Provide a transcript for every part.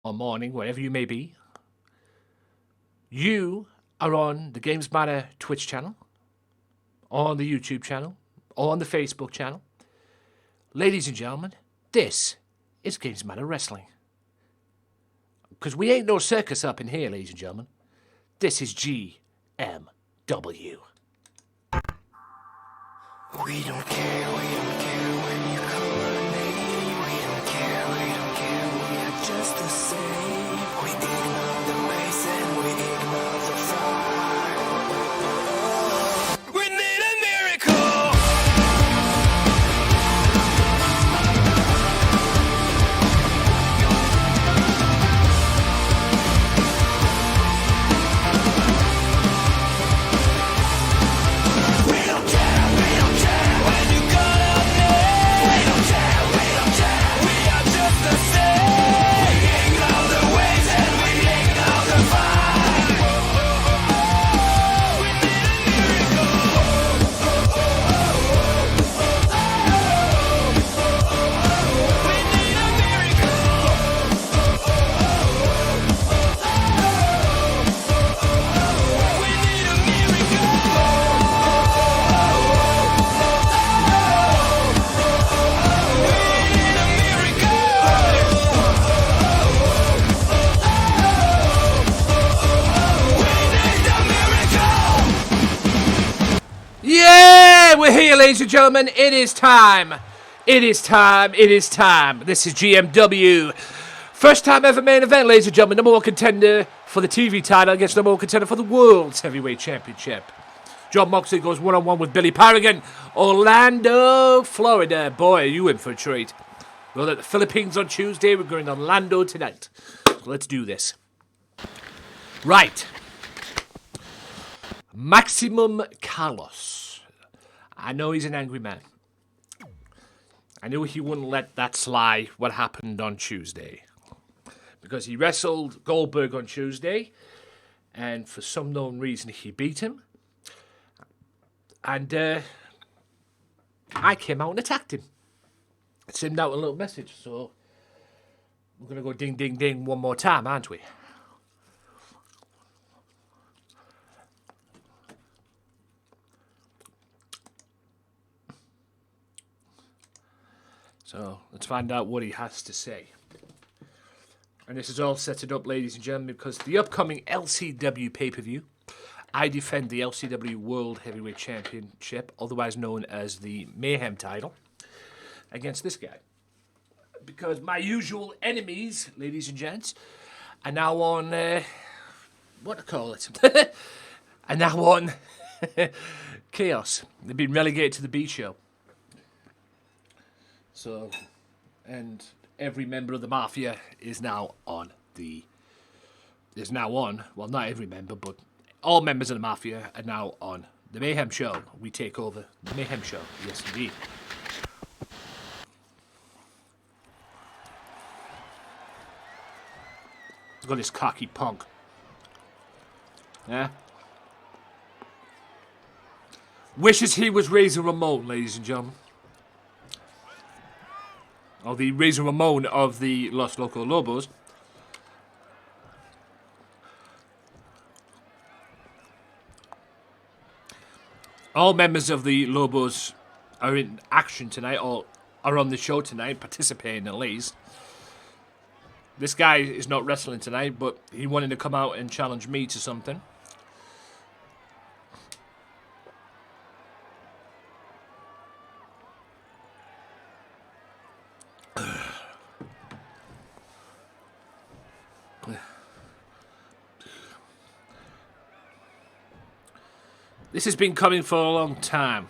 or morning, wherever you may be. You are on the Gamesmatter Twitch channel, or on the YouTube channel, or on the Facebook channel. Ladies and gentlemen, this is Gamesmatter Wrestling. Because we ain't no circus up in here, ladies and gentlemen. This is GMW. We don't care when you call our name. We don't care, we are just the same. We ignore the race and we ignore the fight. We need a miracle. We don't care when you call our name. We don't care, we are just the same. We ignore the ways and we ignore the fight. We need a miracle. We need a miracle. We need a Yeah, we're here, ladies and gentlemen. It is time. It is time. It is time. This is GMW. First time ever main event, ladies and gentlemen. Number one contender for the TV title against number one contender for the World's Heavyweight Championship. John Moxley goes one-on-one with Billy Paragon. Orlando, Florida. Boy, are you in for a treat. We're at the Philippines on Tuesday. We're going to Orlando tonight. So let's do this. Right. Maximum Carlos. I know he's an angry man. I knew he wouldn't let that slide what happened on Tuesday. Because he wrestled Goldberg on Tuesday. And for some known reason, he beat him. And I came out and attacked him. I sent out a little message. So we're going to go ding, ding, ding one more time, aren't we? So let's find out what he has to say. And this is all set it up, ladies and gentlemen, because the upcoming LCW pay-per-view, I defend the LCW World Heavyweight Championship, otherwise known as the Mayhem title, against this guy. Because my usual enemies, ladies and gents, are now on, what to call it? are now on Chaos. They've been relegated to the B show. So, and every member of the Mafia is now on, well, not every member, but all members of the Mafia are now on the Mayhem show. We take over the Mayhem show. Yes, indeed. Look at this cocky punk. Yeah? Wishes he was Razor Ramon, ladies and gentlemen. Or the Razor Ramon of the Los Loco Lobos. All members of the Lobos are in action tonight, or are on the show tonight, participating at least. This guy is not wrestling tonight, but he wanted to come out and challenge me to something. This has been coming for a long time.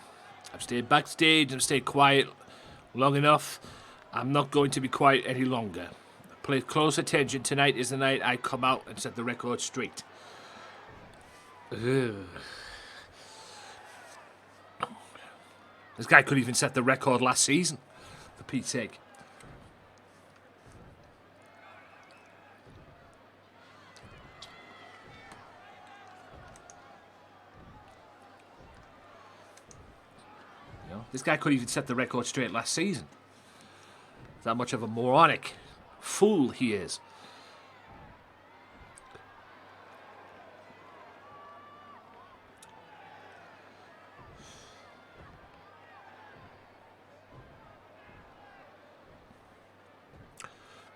I've stayed backstage, I've stayed quiet long enough. I'm not going to be quiet any longer. Pay close attention. Tonight is the night I come out and set the record straight. Ugh. This guy could even set the record last season, for Pete's sake. This guy could even set the record straight last season. That much of a moronic fool he is.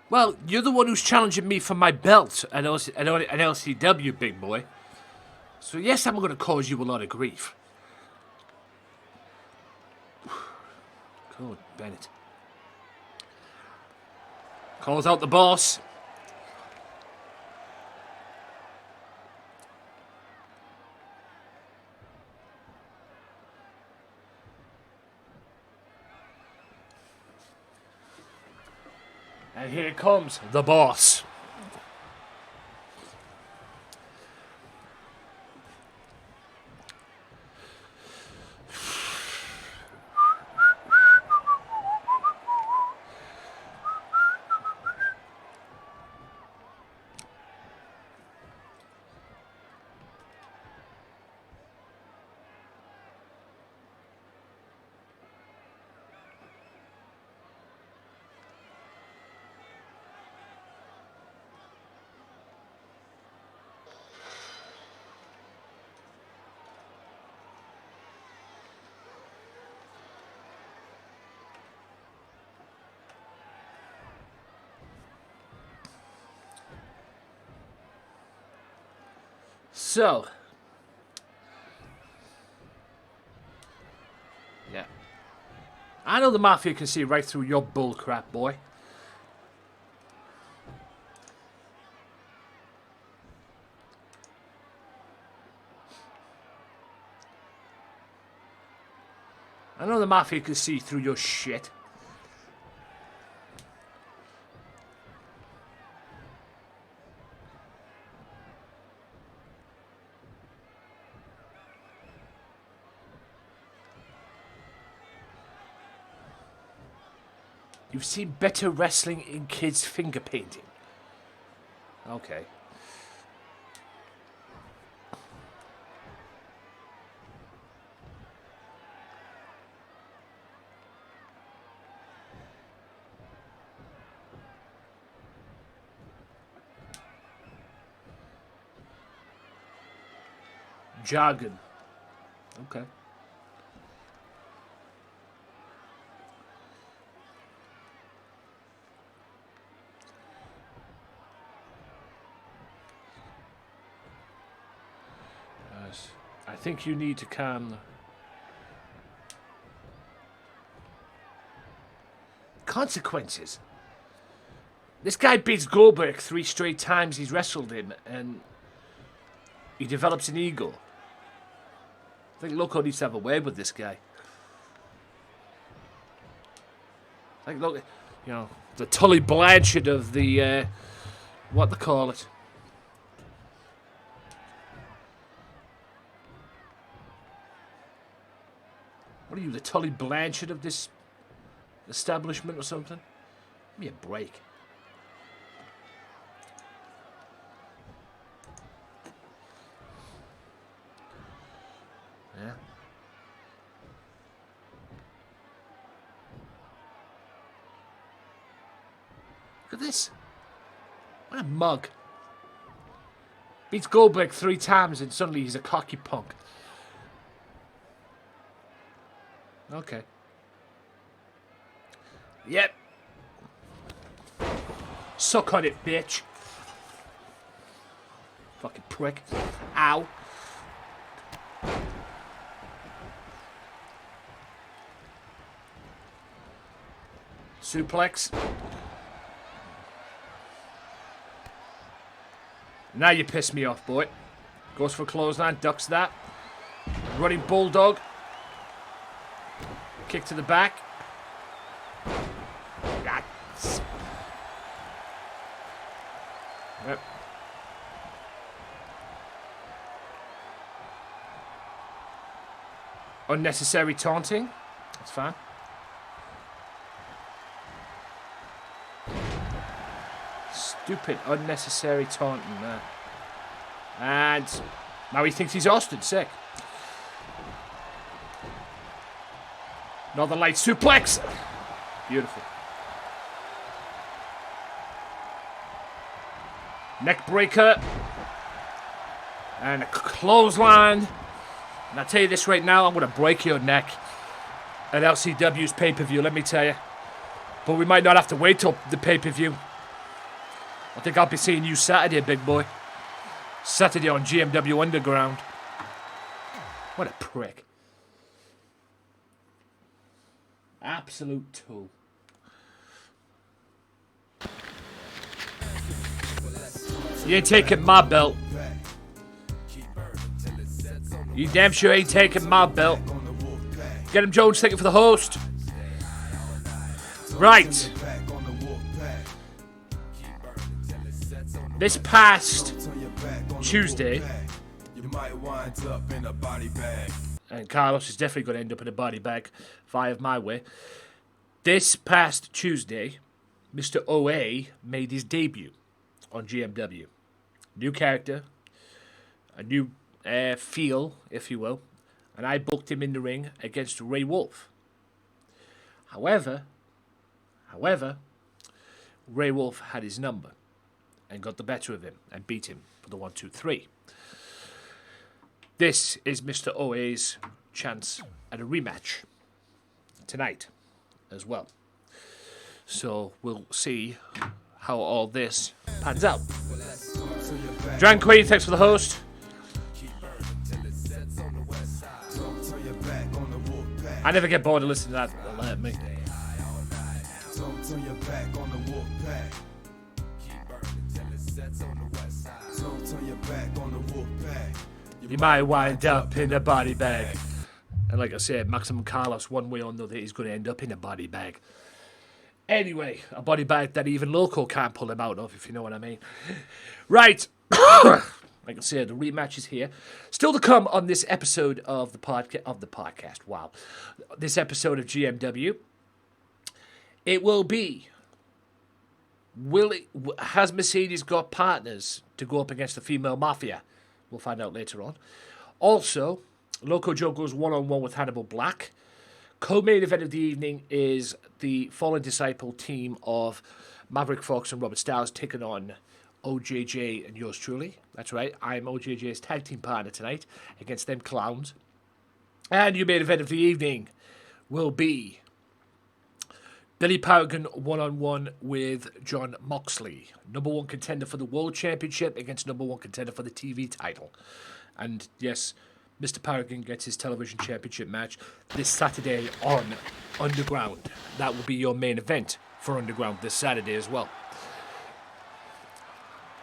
Well, you're the one who's challenging me for my belt an LCW, big boy. So yes, I'm going to cause you a lot of grief. God, Bennett. Calls out the boss. And here comes the boss. So, yeah. I know the Mafia can see right through your bullcrap, boy. I know the Mafia can see through your shit. You've seen better wrestling in kids' finger painting. Okay. Jargon. Okay. I think you need to calm the consequences. This guy beats Goldberg 3 straight times he's wrestled him, and he develops an ego. I think Loco needs to have a word with this guy. Like, look, you know, the Tully Blanchard of the, what they call it. What are you, the Tully Blanchard of this establishment or something? Give me a break. Yeah. Look at this. What a mug. Beats Goldberg 3 times and suddenly he's a cocky punk. Okay. Yep. Suck on it, bitch. Fucking prick. Ow. Suplex. Now you piss me off, boy. Goes for clothesline, ducks that. Running bulldog. Kick to the back. Yep. Unnecessary taunting. That's fine. Stupid, unnecessary taunting there. And now he thinks he's Austin. Sick. Northern Light suplex. Beautiful. Neck breaker. And a clothesline. And I'll tell you this right now, I'm going to break your neck at LCW's pay-per-view, let me tell you. But we might not have to wait till the pay-per-view. I think I'll be seeing you Saturday, big boy. Saturday on GMW Underground. What a prick. Absolute tool. You ain't taking my belt. You damn sure ain't taking my belt. Get him, Jones. Thank you for the host. Right. This past Tuesday, and Carlos is definitely going to end up in a body bag via my way. This past Tuesday, Mr. OA made his debut on GMW. New character, a new feel, if you will, and I booked him in the ring against Ray Wolf. However, Ray Wolf had his number and got the better of him and beat him for the 1-2-3. This is Mr. OA's chance at a rematch tonight as well. So we'll see how all this pans out. Dran Queen, thanks for the host. I never get bored of listening to that. Let me. You might wind up in a body bag. And like I said, Maximum Carlos, one way or another, is going to end up in a body bag. Anyway, a body bag that even Loco can't pull him out of, if you know what I mean. Right. Like I said, the rematch is here. Still to come on this episode of the podcast. Wow. This episode of GMW. It will be, has Mercedes got partners to go up against the female mafia? We'll find out later on. Also, Loco Joe goes one-on-one with Hannibal Black. Co-main event of the evening is the Fallen Disciple team of Maverick Fox and Robert Styles taking on OJJ and yours truly. That's right, I'm OJJ's tag team partner tonight against them clowns. And your main event of the evening will be Billy Paragon one-on-one with John Moxley. Number one contender for the World Championship against number one contender for the TV title. And yes, Mr. Paragon gets his television championship match this Saturday on Underground. That will be your main event for Underground this Saturday as well.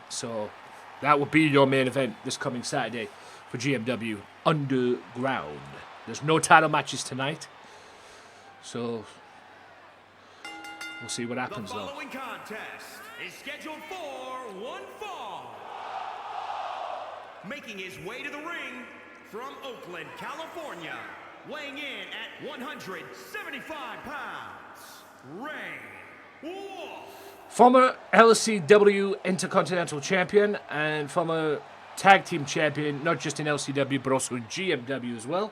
So that will be your main event this coming Saturday for GMW Underground. There's no title matches tonight. So we'll see what happens, though. The following contest is scheduled for one fall. Making his way to the ring from Oakland, California, weighing in at 175 pounds, Ray Wolf. Former LCW Intercontinental Champion and former Tag Team Champion, not just in LCW, but also in GMW as well.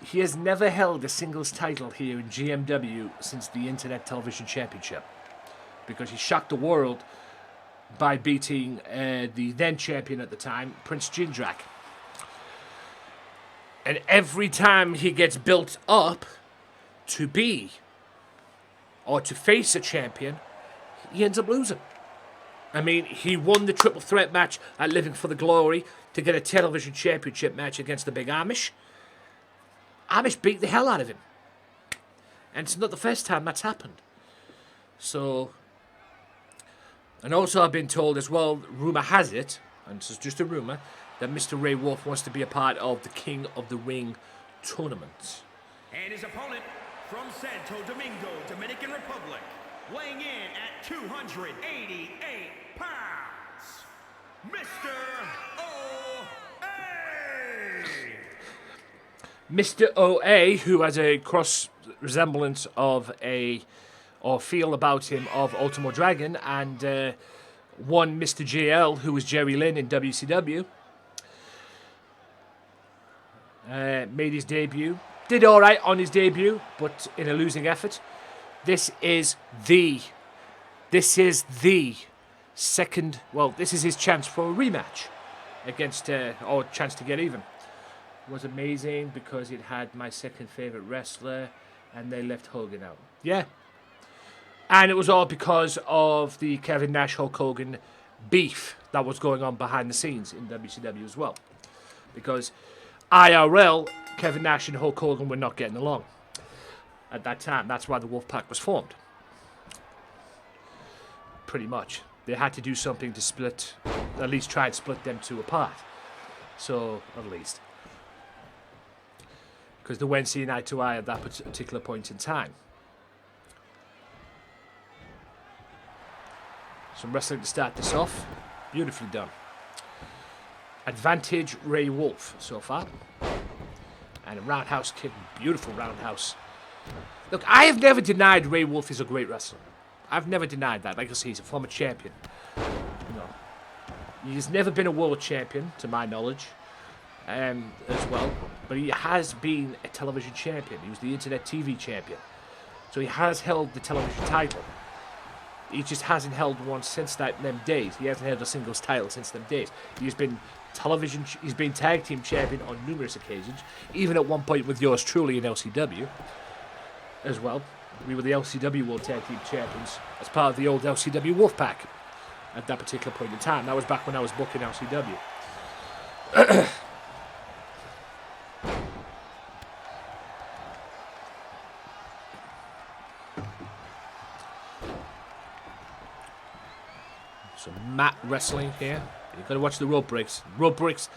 He has never held a singles title here in GMW since the Internet Television Championship, because he shocked the world by beating the then champion at the time, Prince Jindrak. And every time he gets built up to be or to face a champion, he ends up losing. I mean, he won the triple threat match at Living for the Glory to get a television championship match against the Big Amish. Amish beat the hell out of him. And it's not the first time that's happened. So, and also I've been told as well, rumour has it, and this is just a rumour, that Mr. Ray Wolf wants to be a part of the King of the Ring tournament. And his opponent from Santo Domingo, Dominican Republic, weighing in at 288 pounds, Mr. O.A. Mr. OA, who has a cross resemblance of or feel about him of Ultimo Dragon, and one Mr. JL, who was Jerry Lynn in WCW. Made his debut. Did alright on his debut, but in a losing effort. This is the second, well, this is his chance for a rematch against, or chance to get even. It was amazing because it had my second favourite wrestler and they left Hogan out. Yeah. And it was all because of the Kevin Nash Hulk Hogan beef that was going on behind the scenes in WCW as well. Because IRL, Kevin Nash and Hulk Hogan were not getting along at that time. That's why the Wolfpack was formed. Pretty much. They had to do something to split, at least try and split them two apart. So, at least. Because they weren't seeing eye to eye at that particular point in time. Some wrestling to start this off. Beautifully done. Advantage Ray Wolf so far. And a roundhouse kick. Beautiful roundhouse. Look, I have never denied Ray Wolf is a great wrestler. I've never denied that. Like I say, he's a former champion. You know, he's never been a world champion, to my knowledge, as well. But he has been a television champion. He was the Internet TV champion. So he has held the television title. He just hasn't held one since them days. He hasn't held a singles title since them days. He's been he's been tag team champion on numerous occasions, even at one point with yours truly in LCW as well. We were the LCW World Tag Team Champions as part of the old LCW Wolfpack at that particular point in time. That was back when I was booking LCW. Some mat wrestling here. You've got to watch the rope breaks. Rope breaks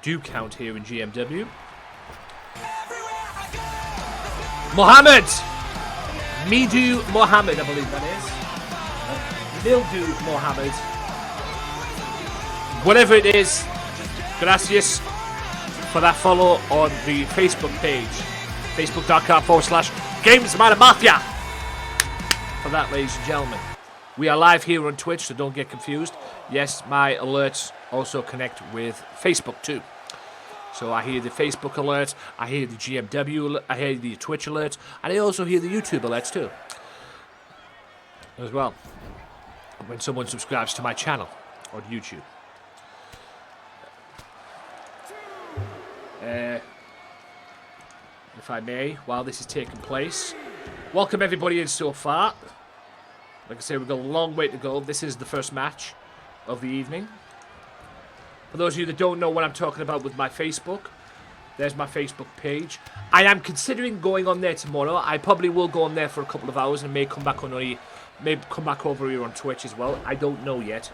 do count here in GMW. Mohammed! Midu Mohammed, I believe that is. Mildu Mohammed. Whatever it is, gracias for that follow on the Facebook page. Facebook.com/Gamesmatter Mafia. For that, ladies and gentlemen. We are live here on Twitch, so don't get confused. Yes, my alerts also connect with Facebook too. So I hear the Facebook alerts, I hear the GMW, I hear the Twitch alerts, and I also hear the YouTube alerts too. As well. When someone subscribes to my channel on YouTube. If I may, while this is taking place, welcome everybody in so far. Like I say, we've got a long way to go. This is the first match of the evening. For those of you that don't know what I'm talking about with my Facebook, there's my Facebook page. I am considering going on there tomorrow. I probably will go on there for a couple of hours and may come back over here on Twitch as well. I don't know yet.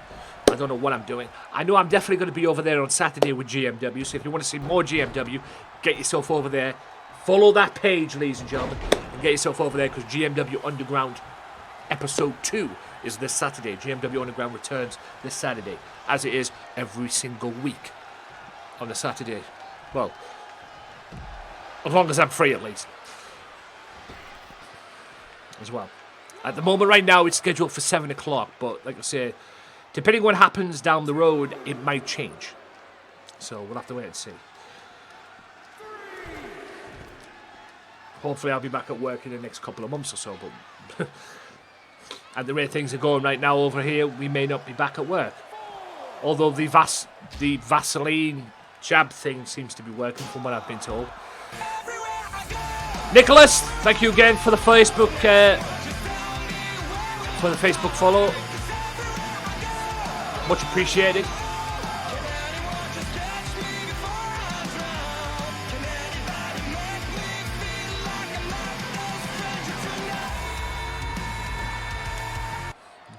I don't know what I'm doing. I know I'm definitely going to be over there on Saturday with GMW. So if you want to see more GMW, get yourself over there. Follow that page, ladies and gentlemen, and get yourself over there because GMW Underground Episode 2 is this Saturday. GMW Underground returns this Saturday, as it is every single week on a Saturday. Well, as long as I'm free, at least. As well. At the moment, right now, it's scheduled for 7 o'clock, but like I say, depending on what happens down the road, it might change. So we'll have to wait and see. Hopefully, I'll be back at work in the next couple of months or so, but at the rate things are going right now over here, we may not be back at work. Although the Vaseline jab thing seems to be working from what I've been told. Nicholas, thank you again for the Facebook follow. Much appreciated.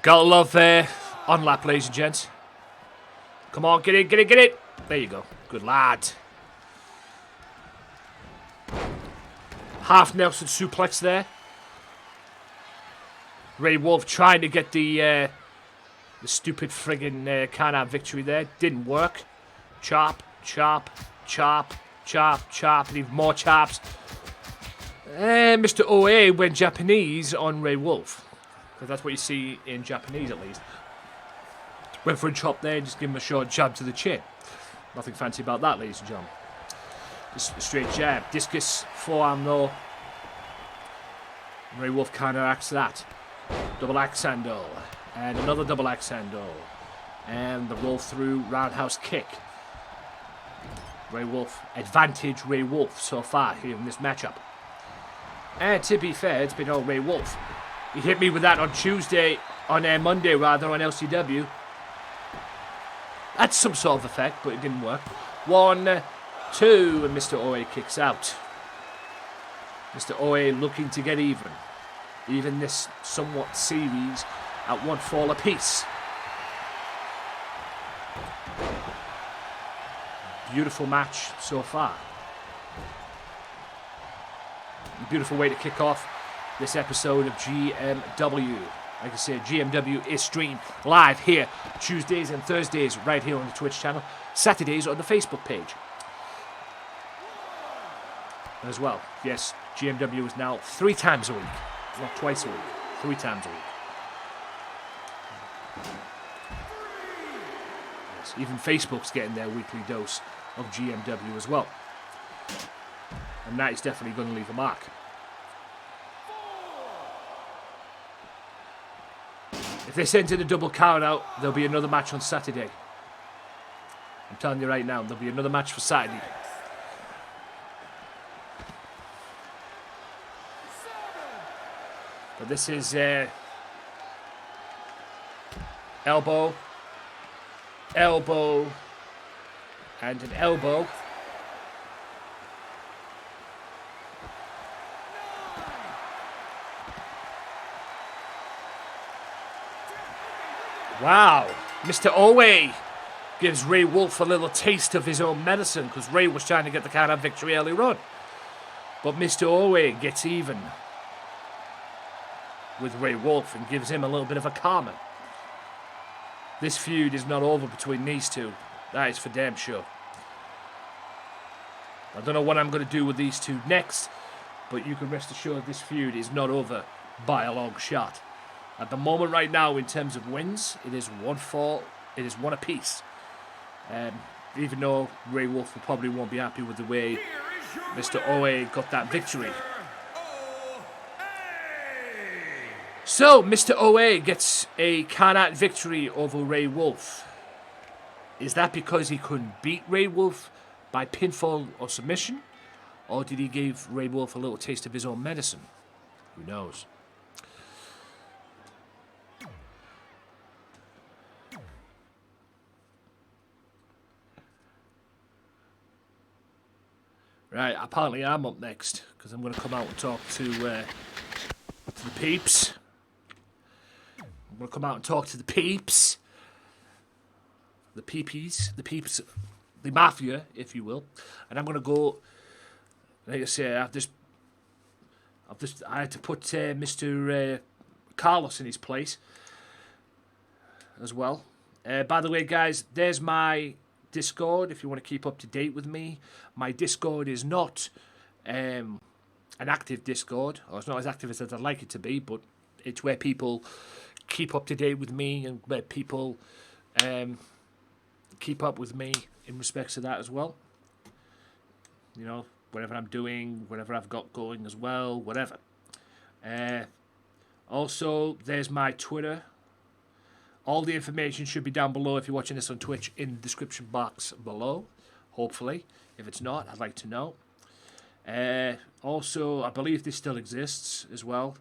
Gotta love ONLAP, ladies and gents. Come on, get it, get it, get it. There you go. Good lad. Half Nelson suplex there. Ray Wolf trying to get the stupid friggin' Can-Am victory there. Didn't work. Chop, chop, chop, chop, chop. Leave more chops. Mr. OA went Japanese on Ray Wolf. Because that's what you see in Japanese, at least. Went for a chop there and just give him a short jab to the chin. Nothing fancy about that, ladies and gentlemen. Just a straight jab. Discus, forearm though. Ray Wolf counteracts that. Double axe handle. And another double axe handle. And the roll through roundhouse kick. Ray Wolf. Advantage Ray Wolf so far here in this matchup. And to be fair, it's been all Ray Wolf. He hit me with that on Monday rather, on LCW. That's some sort of effect, but it didn't work. 1, 2, and Mr. Oe kicks out. Mr. Oe looking to get even. Even this somewhat series at 1 fall apiece. Beautiful match so far. Beautiful way to kick off this episode of GMW. Like I said, GMW is streamed live here Tuesdays and Thursdays right here on the Twitch channel. Saturdays on the Facebook page as well. Yes, GMW is now 3 times a week. Not twice a week. 3 times a week. Yes, even Facebook's getting their weekly dose of GMW as well. And that is definitely going to leave a mark. If they send in a double count out, there'll be another match on Saturday. I'm telling you right now, there'll be another match for Saturday. But this is elbow, elbow, and an elbow. Wow, Mr. Owe gives Ray Wolf a little taste of his own medicine because Ray was trying to get the count-out victory earlier on. But Mr. Owe gets even with Ray Wolf and gives him a little bit of a karma. This feud is not over between these two. That is for damn sure. I don't know what I'm going to do with these two next, but you can rest assured this feud is not over by a long shot. At the moment right now, in terms of wins, it is 1 apiece. Even though Ray Wolf probably won't be happy with the way Mr. Owe got that victory. So, Mr. Owe gets a count-out victory over Ray Wolf. Is that because he couldn't beat Ray Wolf by pinfall or submission? Or did he give Ray Wolf a little taste of his own medicine? Who knows? Right, apparently I'm up next because I'm going to come out and talk to the peeps. I'm going to come out and talk to the peeps. The peeps, the mafia, if you will. And I'm going to go, like I say, I had to put Mr. Carlos in his place as well. By the way, guys, there's my Discord if you want to keep up to date with me. My Discord is not an active Discord, or it's not as active as I'd like it to be, but it's where people keep up to date with me and where people keep up with me in respects to that as well. You know, whatever I'm doing, whatever I've got going as well, whatever. Also, there's my Twitter. All the information should be down below if you're watching this on Twitch, in the description box below, hopefully. If it's not, I'd like to know. Also, I believe this still exists as well.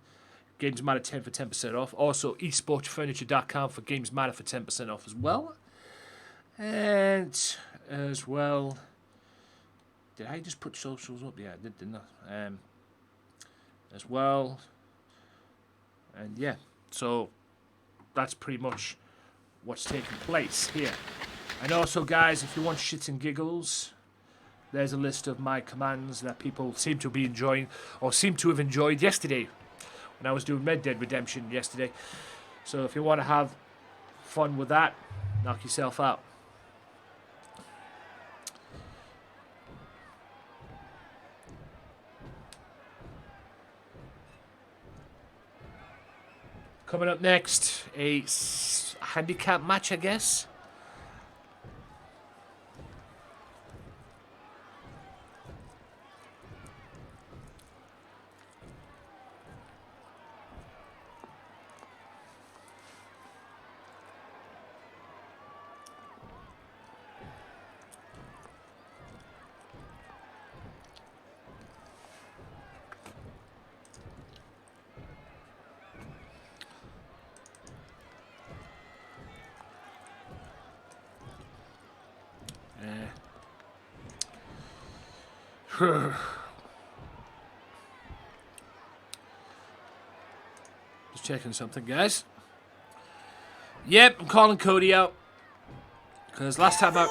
Gamesmatter 10 for 10% off. Also, esportsfurniture.com for Gamesmatter for 10% off as well. And as well, did I just put socials up? Yeah, I did, didn't I? As well. And yeah, so that's pretty much what's taking place here. And also, guys, if you want shits and giggles, there's a list of my commands that people seem to be enjoying, or seem to have enjoyed yesterday when I was doing Red Dead Redemption yesterday. So if you want to have fun with that, knock yourself out. Coming up next, a handicap match, I guess. Just checking something, guys. Yep, I'm calling Cody out. Because last time out...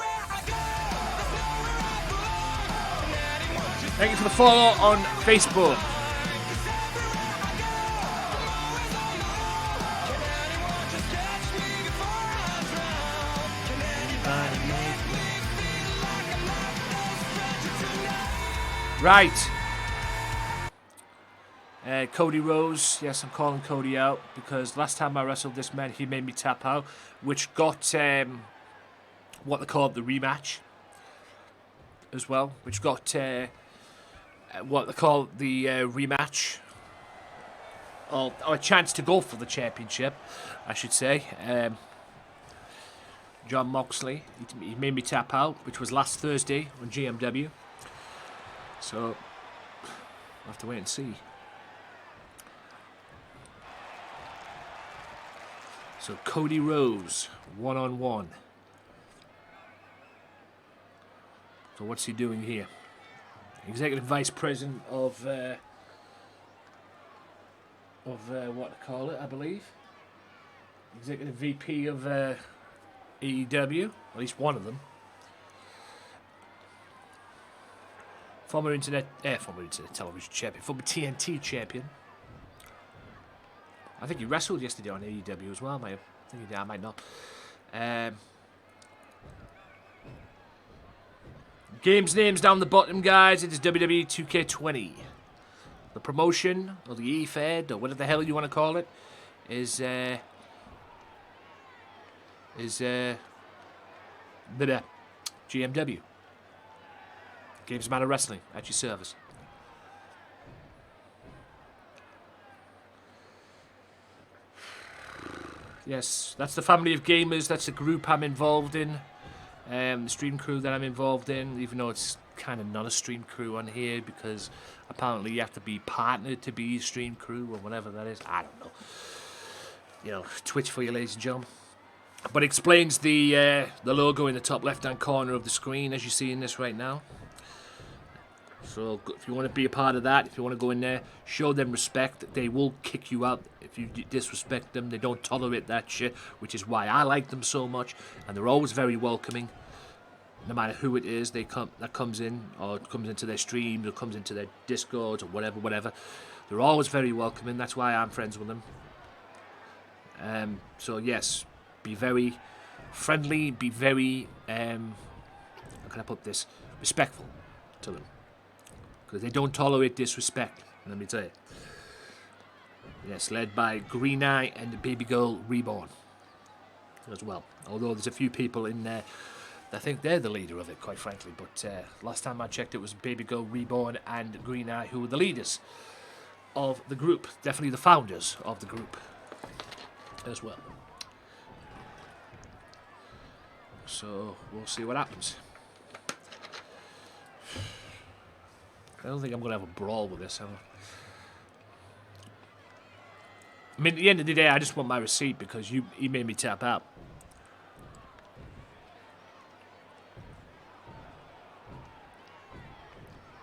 Thank you for the follow on Facebook. Right. Cody Rose. Yes, I'm calling Cody out because last time I wrestled this man, he made me tap out, which got what they call the rematch as well, which got what they call the rematch, or a chance to go for the championship, I should say. John Moxley, he made me tap out, which was last Thursday on GMW. So, we'll have to wait and see. So, Cody Rose, one-on-one. So, what's he doing here? Executive Vice President of what to call it, I believe. Executive VP of AEW, at least one of them. Former internet television champion, former TNT champion. I think he wrestled yesterday on AEW as well. I think he did, I might not. Games names down the bottom, guys. It is WWE 2K20. The promotion, or the E-Fed, or whatever the hell you want to call it, is GMW. Gamesmatter Wrestling at your service. Yes, that's the family of gamers. That's the group I'm involved in. The stream crew that I'm involved in, even though it's kind of not a stream crew on here because apparently you have to be partnered to be a stream crew or whatever that is. I don't know. You know, Twitch for you, ladies and gentlemen. But it explains the logo in the top left-hand corner of the screen as you see in this right now. So if you want to be a part of that, if you want to go in there, show them respect. They will kick you out if you disrespect them. They don't tolerate that shit, which is why I like them so much. And they're always very welcoming, no matter who it is that comes in, or comes into their streams, or comes into their Discords, or whatever. They're always very welcoming. That's why I'm friends with them. So yes, be very friendly. Be very how can I put this? Respectful to them. Because they don't tolerate disrespect, let me tell you. Yes, led by Green Eye and the Baby Girl Reborn as well. Although there's a few people in there that think they're the leader of it, quite frankly. But last time I checked, it was Baby Girl Reborn and Green Eye who were the leaders of the group. Definitely the founders of the group as well. So we'll see what happens. I don't think I'm going to have a brawl with this, am I? I mean, at the end of the day, I just want my receipt because he made me tap out.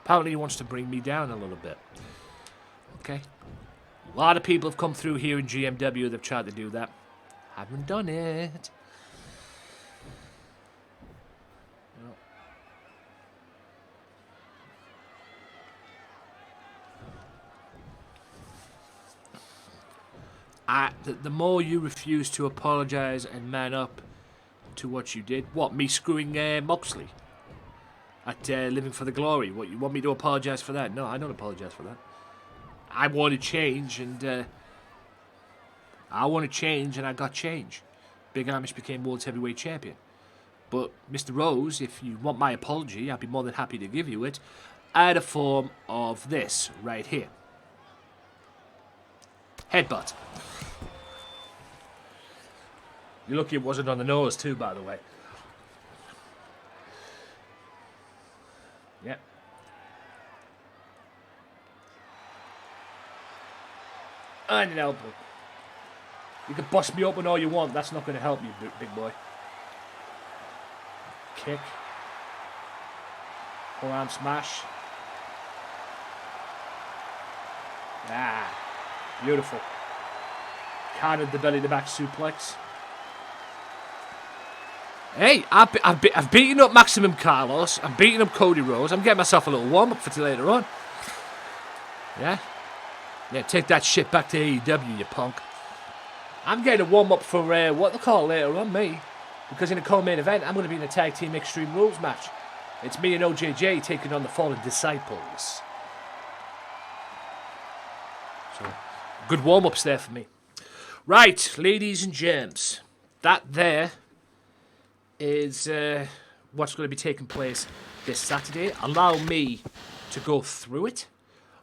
Apparently he wants to bring me down a little bit. Okay. A lot of people have come through here in GMW that have tried to do that. Haven't done it. The more you refuse to apologise and man up to what you did. What, me screwing Moxley at Living for the Glory? What, you want me to apologise for that? No, I don't apologise for that. I wanted change, and I got change. Big Amish became World Heavyweight Champion. But, Mr. Rose, if you want my apology, I'd be more than happy to give you it. Add a form of this right here. Headbutt. You're lucky it wasn't on the nose too, by the way. Yep. And an elbow. You can bust me open all you want. That's not going to help you, big boy. Kick. Forearm smash. Ah, beautiful. Countered the belly to back suplex. Hey, I've beaten up Maximum Carlos. I'm beating up Cody Rhodes. I'm getting myself a little warm up for later on. Yeah? Yeah, take that shit back to AEW, you punk. I'm getting a warm up for what they call later on, me. Because in the co-main event, I'm going to be in a tag team Extreme Rules match. It's me and OJJ taking on the Fallen Disciples. So, good warm ups there for me. Right, ladies and gents. That there is what's going to be taking place this Saturday. Allow me to go through it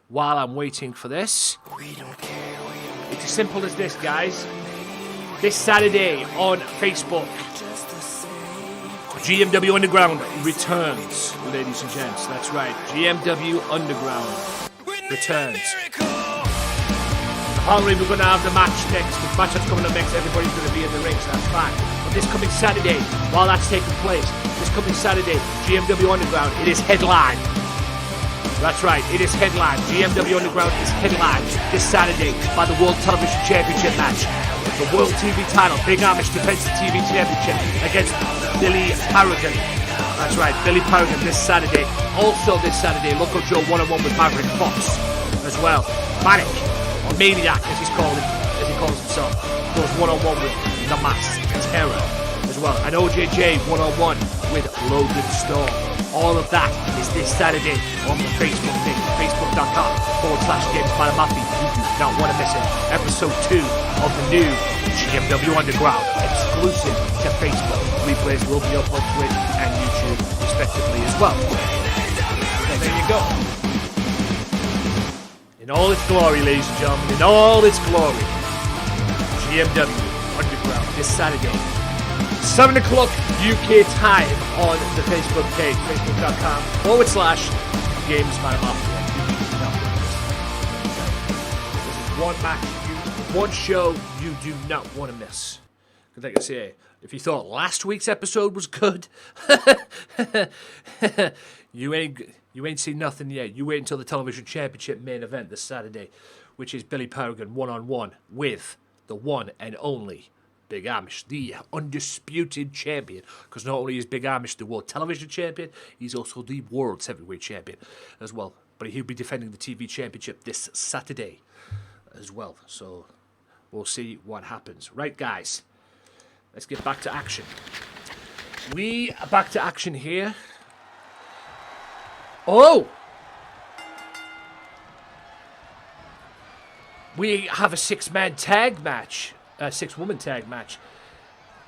while I'm waiting for this. It's as simple as this, guys. This Saturday on Facebook, GMW Underground returns, ladies and gents. That's right, GMW Underground returns. Apparently we're going to have the match next. The match that's coming up next, everybody's going to be in the ring, so that's fine. But this coming Saturday, while that's taking place, this coming Saturday, GMW Underground, it is headline. That's right, it is headline. GMW Underground is headline this Saturday by the World Television Championship match. The World TV title, Big Amish defends the TV Championship against Billy Paragon. That's right, Billy Paragon this Saturday. Also this Saturday, Local Joe one-on-one with Maverick Fox as well. Manic, or Maniac as he calls himself, goes one-on-one with The Mask Terror as well. And OJJ one-on-one with Logan Storm. All of that is this Saturday on the Facebook page, facebook.com/GamesMatter Mafia. You do not want to miss it. Episode 2 of the new GMW Underground, exclusive to Facebook. Replays will be up on Twitch and YouTube, respectively, as well. So there you go. In all its glory, ladies and gentlemen, in all its glory, GMW Underground this Saturday, 7 o'clock UK time on the Facebook page, facebook.com/GamesMatter Mafia. This is one match, one show you do not want to miss. Because like I say, if you thought last week's episode was good, you ain't seen nothing yet. You wait until the Television Championship main event this Saturday, which is Billy Paragon one-on-one with the one and only Big Amish, the undisputed champion. Because not only is Big Amish the World Television Champion, he's also the World's Heavyweight Champion as well. But he'll be defending the TV Championship this Saturday as well. So we'll see what happens. Right, guys, let's get back to action. We are back to action here. Oh! We have a six-woman tag match.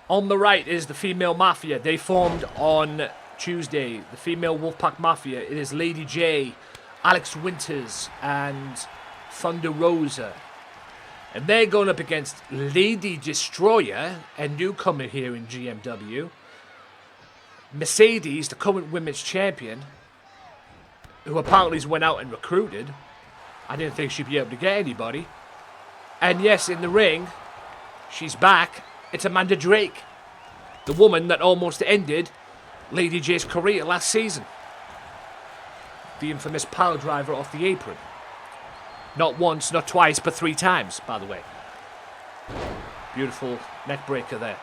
On the right is the female Mafia. They formed on Tuesday. The female Wolfpack Mafia. It is Lady J, Alex Winters, and Thunder Rosa. And they're going up against Lady Destroyer, a newcomer here in GMW. Mercedes, the current women's champion, who apparently went out and recruited. I didn't think she'd be able to get anybody. And yes, in the ring, she's back. It's Amanda Drake, the woman that almost ended Lady J's career last season. The infamous power driver off the apron. Not once, not twice, but 3 times, by the way. Beautiful neck breaker there.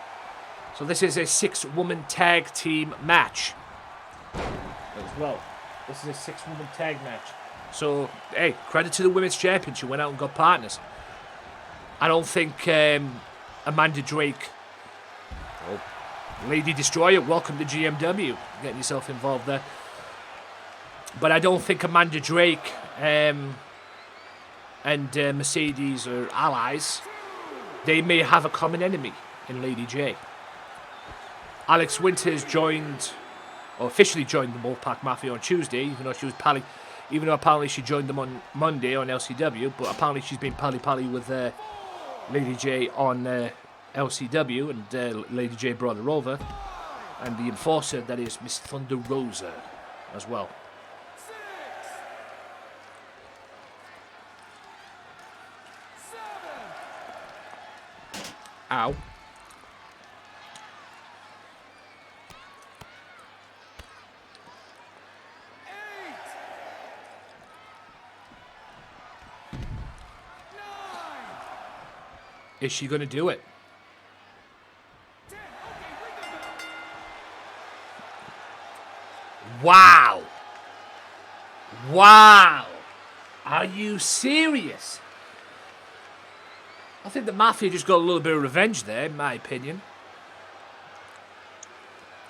So this is a 6-woman tag team match as well. This is a 6-woman tag match. So, hey, credit to the women's champion. She went out and got partners. I don't think Amanda Drake, Lady Destroyer, welcome to GMW. Getting yourself involved there. But I don't think Amanda Drake and Mercedes are allies. They may have a common enemy in Lady J. Alex Winters officially joined the Wolfpack Mafia on Tuesday, even though apparently she joined them on Monday on LCW, but apparently she's been pally with Lady J on LCW, and Lady J brought her over, and the enforcer, that is Miss Thunder Rosa as well. Ow. Is she going to do it? Wow. Wow. Are you serious? I think the Mafia just got a little bit of revenge there, in my opinion.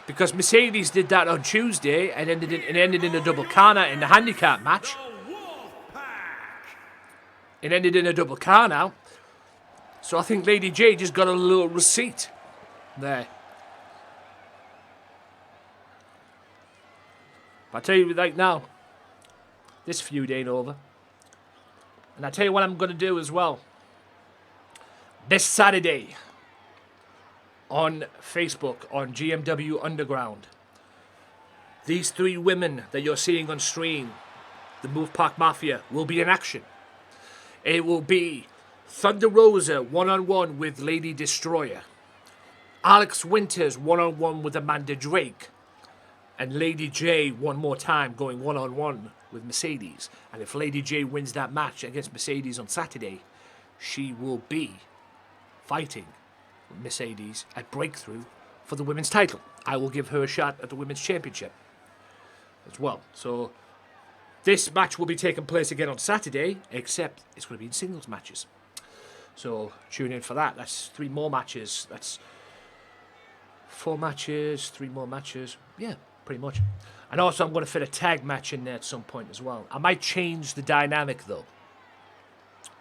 Because Mercedes did that on Tuesday and ended in a double corner in the handicap match. It ended in a double car now. So I think Lady J just got a little receipt there. But I tell you right now, this feud ain't over. And I tell you what I'm going to do as well. This Saturday on Facebook, on GMW Underground, these 3 women that you're seeing on stream, the Move Park Mafia, will be in action. It will be Thunder Rosa one-on-one with Lady Destroyer, Alex Winters one-on-one with Amanda Drake, and Lady J one more time going one-on-one with Mercedes. And if Lady J wins that match against Mercedes on Saturday, she will be fighting Mercedes at Breakthrough for the women's title. I will give her a shot at the women's championship as well. So this match will be taking place again on Saturday, except it's going to be in singles matches. So tune in for that. That's 3 more matches. That's 4 matches, 3 more matches. Yeah, pretty much. And also I'm going to fit a tag match in there at some point as well. I might change the dynamic though.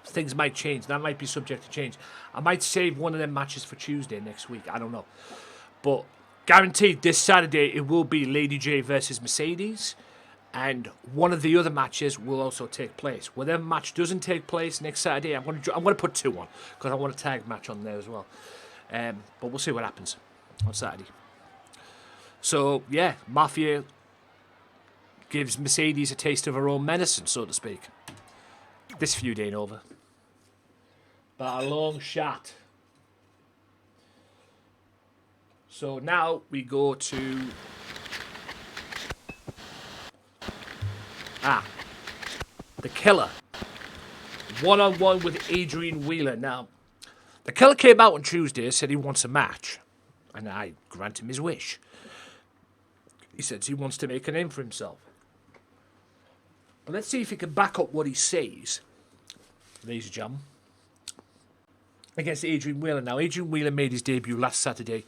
Things might change. That might be subject to change. I might save one of them matches for Tuesday next week. I don't know. But guaranteed this Saturday it will be Lady J versus Mercedes. And one of the other matches will also take place. Whatever match doesn't take place next Saturday, I'm going to put 2 on. Because I want a tag match on there as well. But we'll see what happens on Saturday. So, yeah. Mafia gives Mercedes a taste of her own medicine, so to speak. This feud ain't over. But a long shot. So now we go to... The Killer. One-on-one with Adrian Wheeler. Now, the Killer came out on Tuesday, said he wants a match. And I grant him his wish. He says he wants to make a name for himself. But let's see if he can back up what he says. Ladies and gentlemen. Against Adrian Wheeler. Now, Adrian Wheeler made his debut last Saturday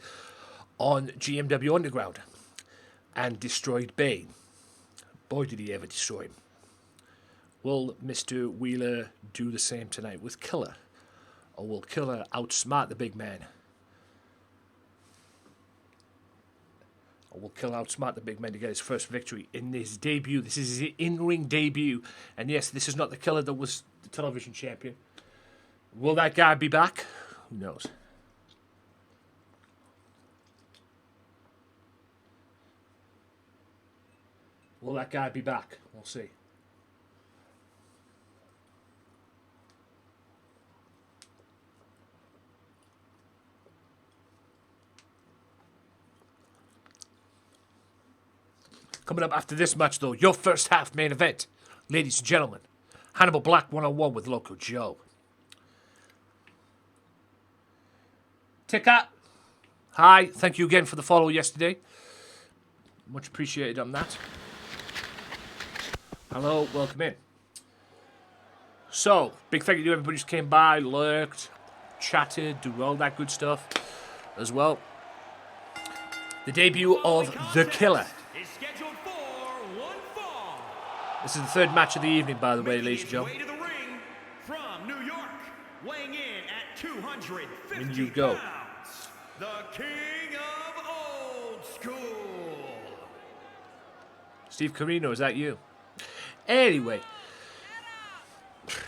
on GMW Underground. And destroyed Bane. Boy, did he ever destroy him. Will Mr. Wheeler do the same tonight with Killer? Or will Killer outsmart the big man? Or will Killer outsmart the big man to get his first victory in his debut? This is his in-ring debut. And yes, this is not the Killer that was the television champion. Will that guy be back? Who knows? Will that guy be back? We'll see. Coming up after this match, though, your first half main event. Ladies and gentlemen, Hannibal Black one-on-one with Loco Joe. Tika. Hi, thank you again for the follow yesterday. Much appreciated on that. Hello, welcome in. So, big thank you to everybody who came by, lurked, chatted, do all that good stuff as well. The debut of The Killer. Is scheduled for one fall. This is the 3rd match of the evening, by the way, ladies and gentlemen. Way to the ring from New York, weighing in at 250 In you go. pounds, the King of Old School. Steve Carino, is that you? Anyway,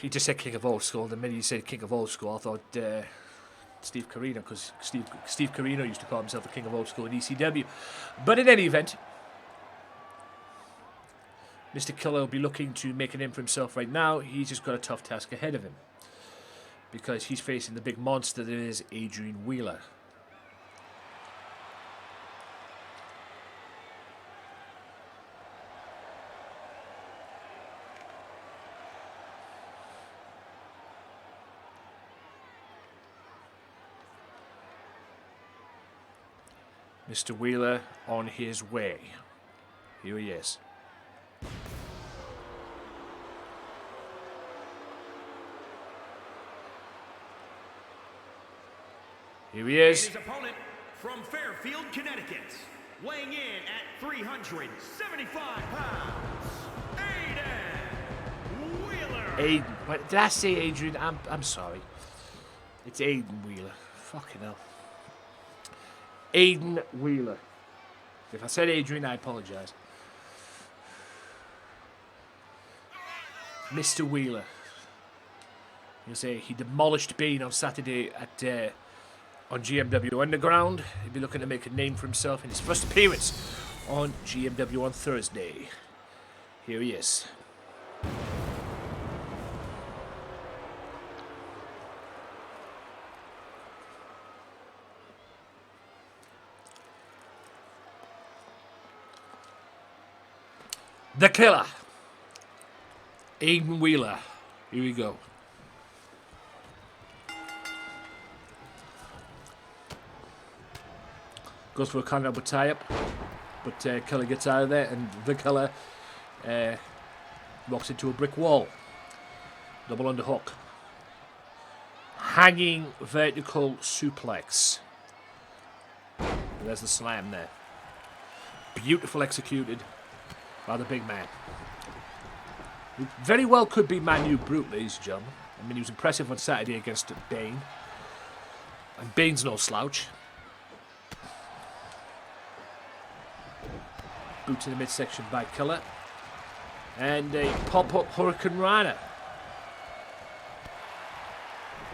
he just said King of Old School. The minute you said King of Old School, I thought Steve Carino, because Steve Carino used to call himself the King of Old School in ECW. But in any event, Mr. Killer will be looking to make a name for himself right now. He's just got a tough task ahead of him, because he's facing the big monster that is Adrian Wheeler. Mr. Wheeler on his way. Here he is. Here he And is. his opponent from Fairfield, Connecticut, weighing in at 375 pounds, Aiden Wheeler. Aiden. What, did I say Adrian? I'm sorry. It's Aiden Wheeler. Fucking hell. Aiden Wheeler. If I said Adrian, I apologise. Mr. Wheeler. You say he demolished Bean on Saturday at on GMW Underground. He'll be looking to make a name for himself in his first appearance on GMW on Thursday. Here he is. The Killer. Aiden Wheeler. Here we go. Goes for a contact with tie-up, but Killer gets out of there, and the Killer rocks into a brick wall. Double underhook. Hanging vertical suplex. There's the slam there. Beautiful executed by the big man. Who very well could be Manu Brute, ladies and gentlemen. I mean, he was impressive on Saturday against Bane. And Bane's no slouch. Boot to the midsection by Killer. And a pop-up Hurricane Rana.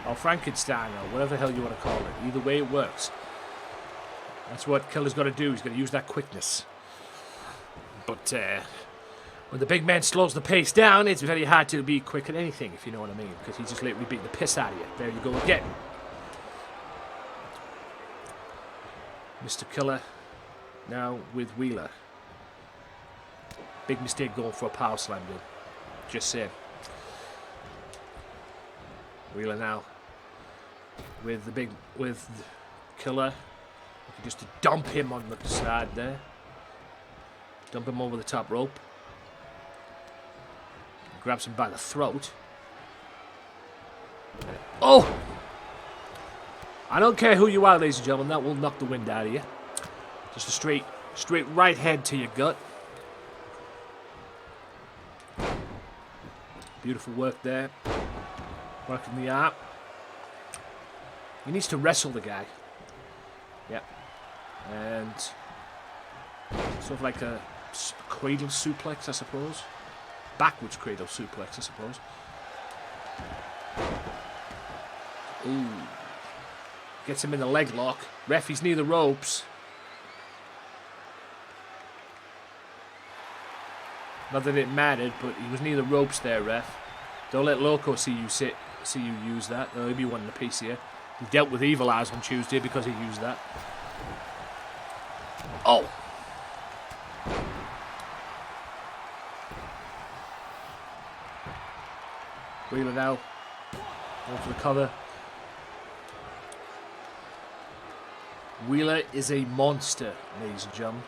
Or Frankenstein, or whatever the hell you want to call it. Either way, it works. That's what Killer's got to do. He's got to use that quickness. But when the big man slows the pace down, it's very hard to be quick at anything, if you know what I mean. Because he's just literally beating the piss out of you. There you go again. Mr. Killer now with Wheeler. Big mistake going for a power slam, dude. Just saying. Wheeler now with Killer. Just to dump him on the side there. Dump him over the top rope. Grabs him by the throat. Oh! I don't care who you are, ladies and gentlemen. That will knock the wind out of you. Just a straight right hand to your gut. Beautiful work there. Working the arm. He needs to wrestle the guy. Yep. And sort of like a cradle suplex, I suppose. Backwards cradle suplex, I suppose. Ooh. Gets him in the leg lock. Ref, he's near the ropes. Not that it mattered, but he was near the ropes there, ref. Don't let Loco see you use that. He'll be one in the piece here. He dealt with Evil Eyes on Tuesday because he used that. Oh! Wheeler now. Going for the cover. Wheeler is a monster, ladies and gentlemen.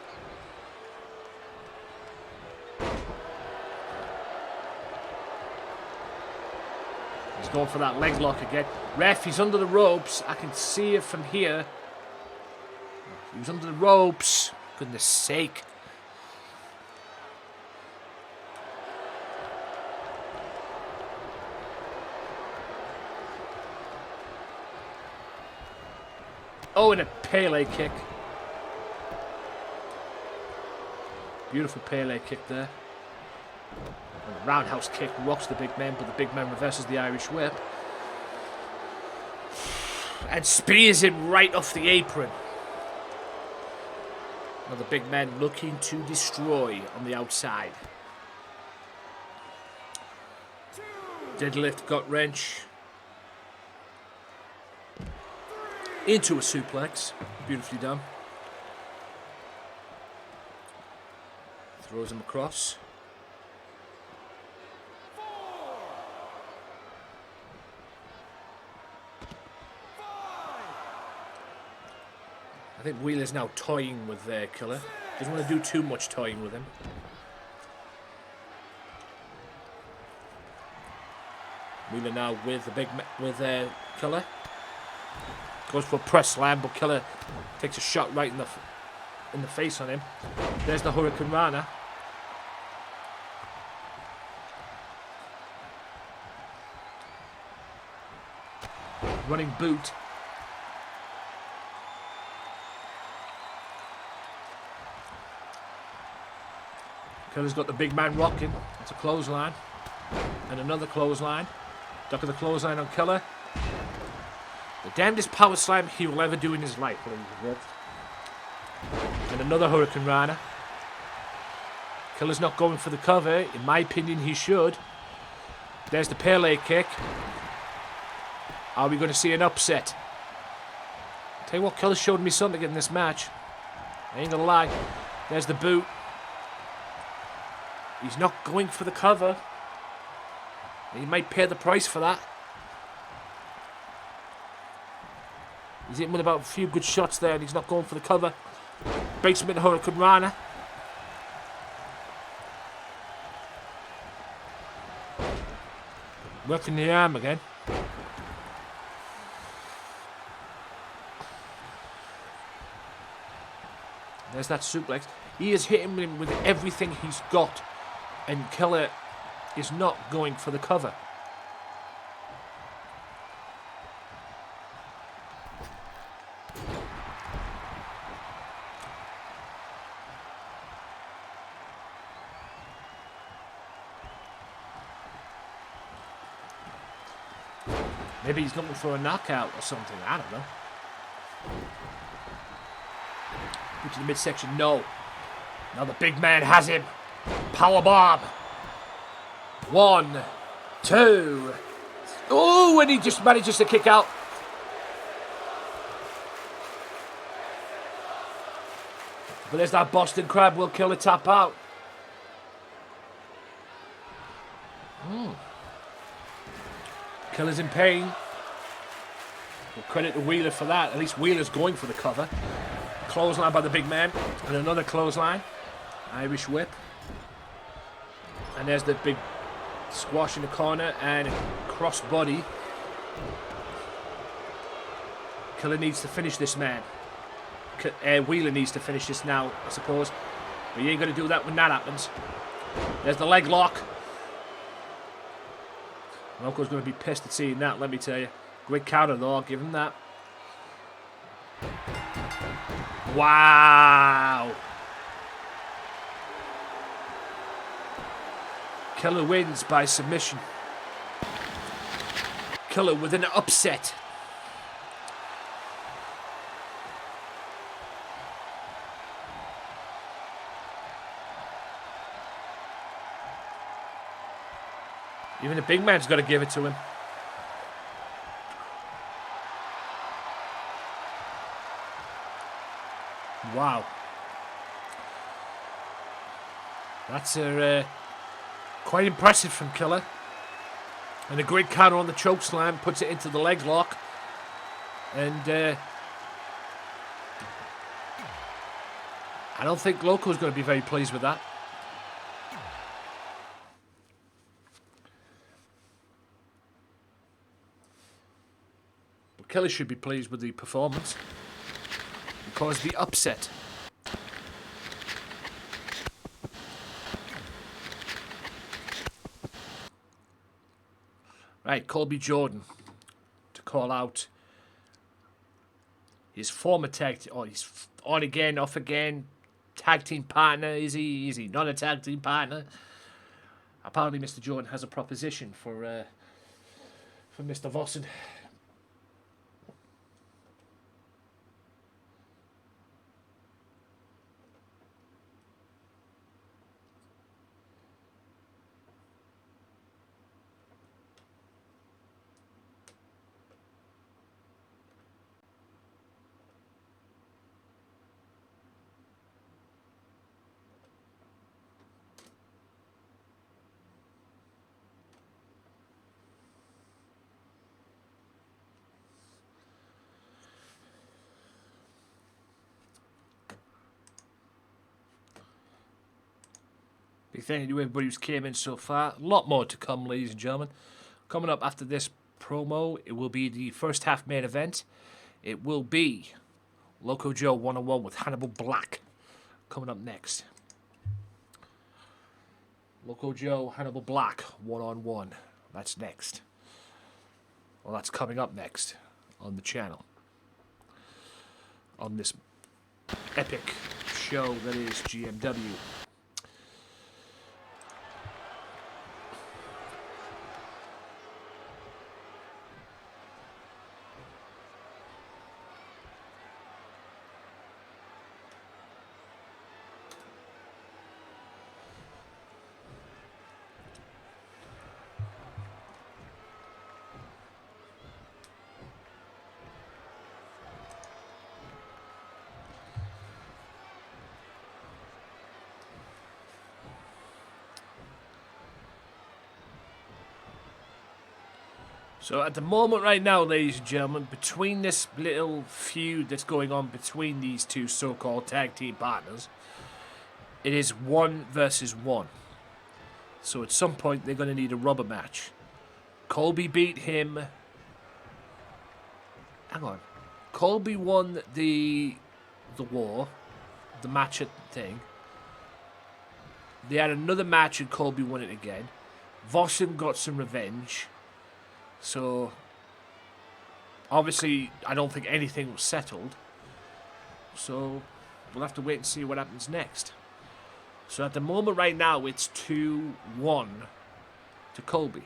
He's going for that leg lock again. Ref, he's under the ropes. I can see it from here. He was under the ropes. Goodness sake. Oh, and a Pele kick. Beautiful Pele kick there. And a roundhouse kick rocks the big man, but the big man reverses the Irish whip. And spears him right off the apron. Now the big man looking to destroy on the outside. Deadlift, gut wrench. Into a suplex. Beautifully done. Throws him across. I think Wheeler's now toying with Killer. Doesn't want to do too much toying with him. Wheeler now with Killer. Goes for a press slam, but Killer takes a shot right in the face on him. There's the Hurricane Rana. Running boot. Killer's got the big man rocking. It's a clothesline. And another clothesline. Duck of the clothesline on Killer. The damnedest power slam he will ever do in his life. And another Hurricane Rana. Killer's not going for the cover. In my opinion, he should. There's the Pele kick. Are we going to see an upset? Tell you what, Killer showed me something in this match. I ain't gonna lie. There's the boot. He's not going for the cover. He might pay the price for that. He's hitting with about a few good shots there, and he's not going for the cover. Basement Hurricane Rana. Working the arm again. There's that suplex. He is hitting him with everything he's got, and Killer is not going for the cover. Maybe he's looking for a knockout or something. I don't know. To the midsection, no. Now the big man has him. Power bomb. 1, 2. Oh, and he just manages to kick out. But there's that Boston Crab. Will Killer tap out. Killer's in pain. Well, credit to Wheeler for that. At least Wheeler's going for the cover. Clothesline by the big man. And another clothesline. Irish whip. And there's the big squash in the corner. And cross body. Killer needs to finish this man. Wheeler needs to finish this now, I suppose. But he ain't going to do that when that happens. There's the leg lock. Loco's going to be pissed at seeing that, let me tell you. Great counter though, I'll give him that. Wow! Killer wins by submission. Killer with an upset. Even the big man's got to give it to him. Wow. That's quite impressive from Killer. And a great counter on the choke slam. Puts it into the leg lock. And I don't think Loco's going to be very pleased with that. Killer should be pleased with the performance because the upset. Right, Colby Jordan to call out his former he's on again, off again, tag team partner. Is he not a tag team partner? Apparently, Mr. Jordan has a proposition for Mr. Vossen. Big thank you to everybody who's came in so far. A lot more to come, ladies and gentlemen. Coming up after this promo, it will be the first half main event. It will be Loco Joe 1-on-1 with Hannibal Black. Coming up next. Loco Joe, Hannibal Black, 1-on-1. That's next. Well, that's coming up next on the channel. On this epic show that is GMW. So at the moment right now, ladies and gentlemen, between this little feud that's going on between these two so-called tag team partners, it is 1 versus 1. So at some point, they're going to need a rubber match. Colby beat him. Hang on. Colby won the war, the match at the thing. They had another match and Colby won it again. Vossen got some revenge. So, obviously, I don't think anything was settled. So, we'll have to wait and see what happens next. So, at the moment right now, it's 2-1 to Colby.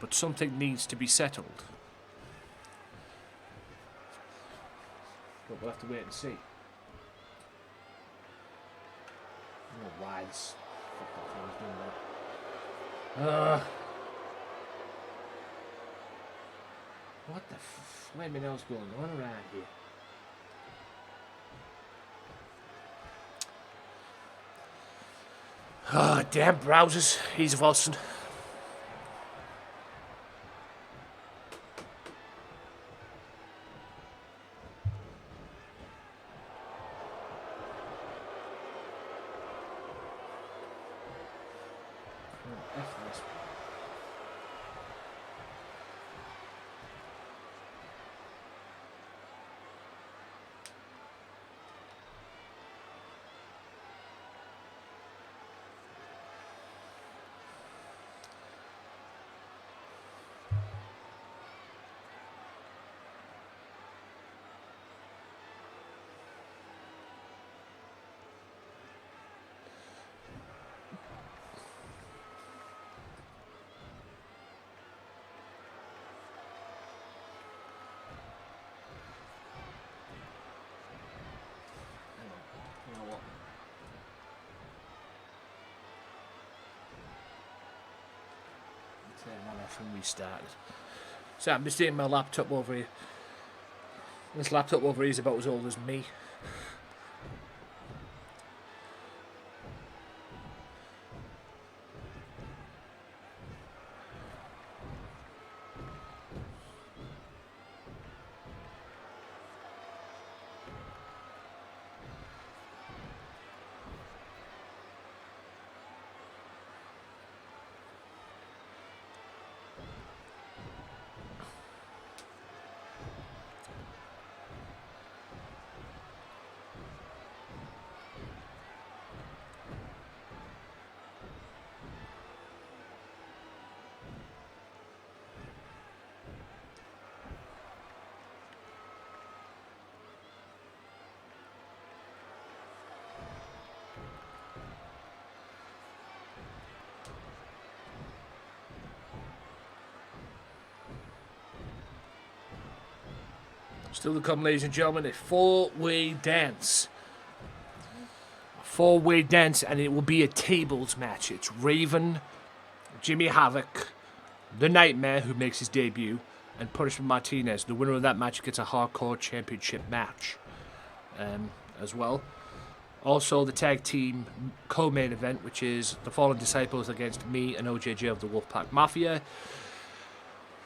But something needs to be settled. But we'll have to wait and see. I don't know why this fucked thing is doing that. What the flaming hell's going on around here? Ah, damn browsers. He's Vossen. From restarted. So I'm just taking my laptop over here. This laptop over here is about as old as me. Still to come, ladies and gentlemen, a four-way dance. A four-way dance, and it will be a tables match. It's Raven, Jimmy Havoc, The Nightmare, who makes his debut, and Punishment Martinez. The winner of that match gets a Hardcore Championship match as well. Also, the tag team co-main event, which is the Fallen Disciples against me and OJJ of the Wolfpack Mafia.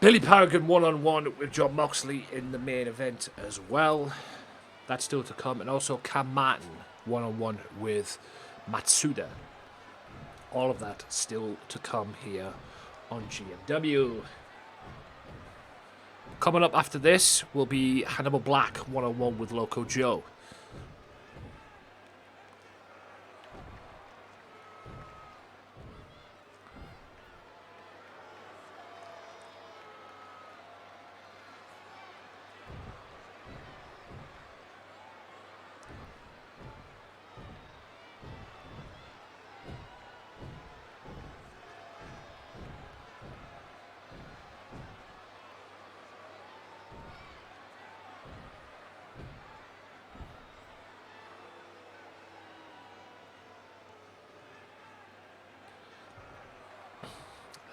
Billy Paragon 1-on-1 with John Moxley in the main event as well. That's still to come. And also Cam Martin 1-on-1 with Matsuda. All of that still to come here on GMW. Coming up after this will be Hannibal Black one-on-one with Loco Joe.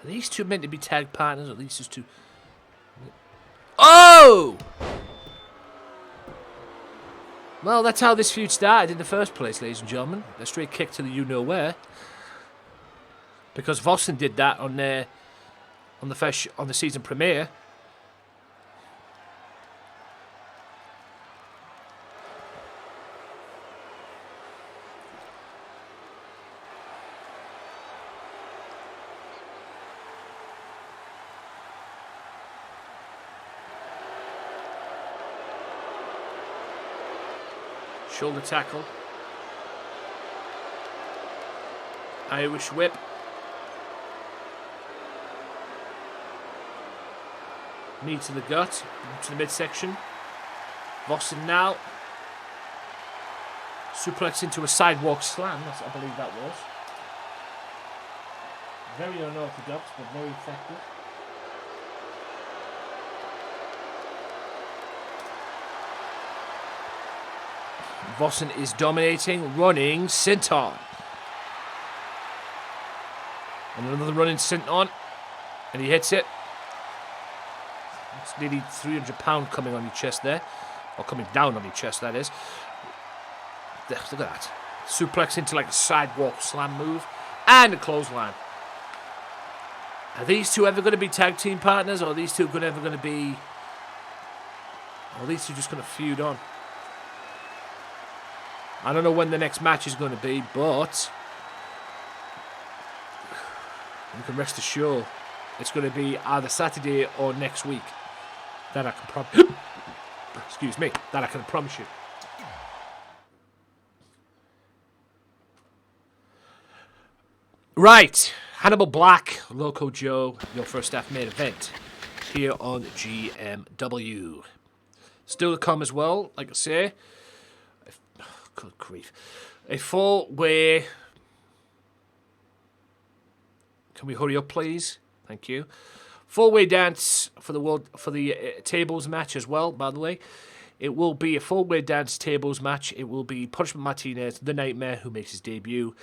Are these two meant to be tag partners, or at least there's two? Oh! Well, that's how this feud started in the first place, ladies and gentlemen. A straight kick to the you-know-where. Because Vossen did that on the season premiere. Shoulder tackle. Irish whip. Knee to the gut, to the midsection. Vossen now. Suplex into a sidewalk slam, I believe that was. Very unorthodox, but very effective. Vossen is dominating, running, senton. And another running senton. And he hits it. It's nearly 300 pounds coming on your chest there. Or coming down on your chest, that is. Look at that. Suplex into like a sidewalk slam move. And a clothesline. Are these two ever going to be tag team partners? Or are these two ever going to be... Or are these two just going to feud on? I don't know when the next match is going to be, but you can rest assured it's going to be either Saturday or next week. That I can excuse me. That I can promise you. Right, Hannibal Black, Loco Joe, your first half main event here on GMW. Still to come as well, like I say. Good grief. A four-way... Can we hurry up, please? Thank you. Four-way dance for the tables match as well, by the way. It will be a four-way dance tables match. It will be Punishment Martinez, The Nightmare, who makes his debut,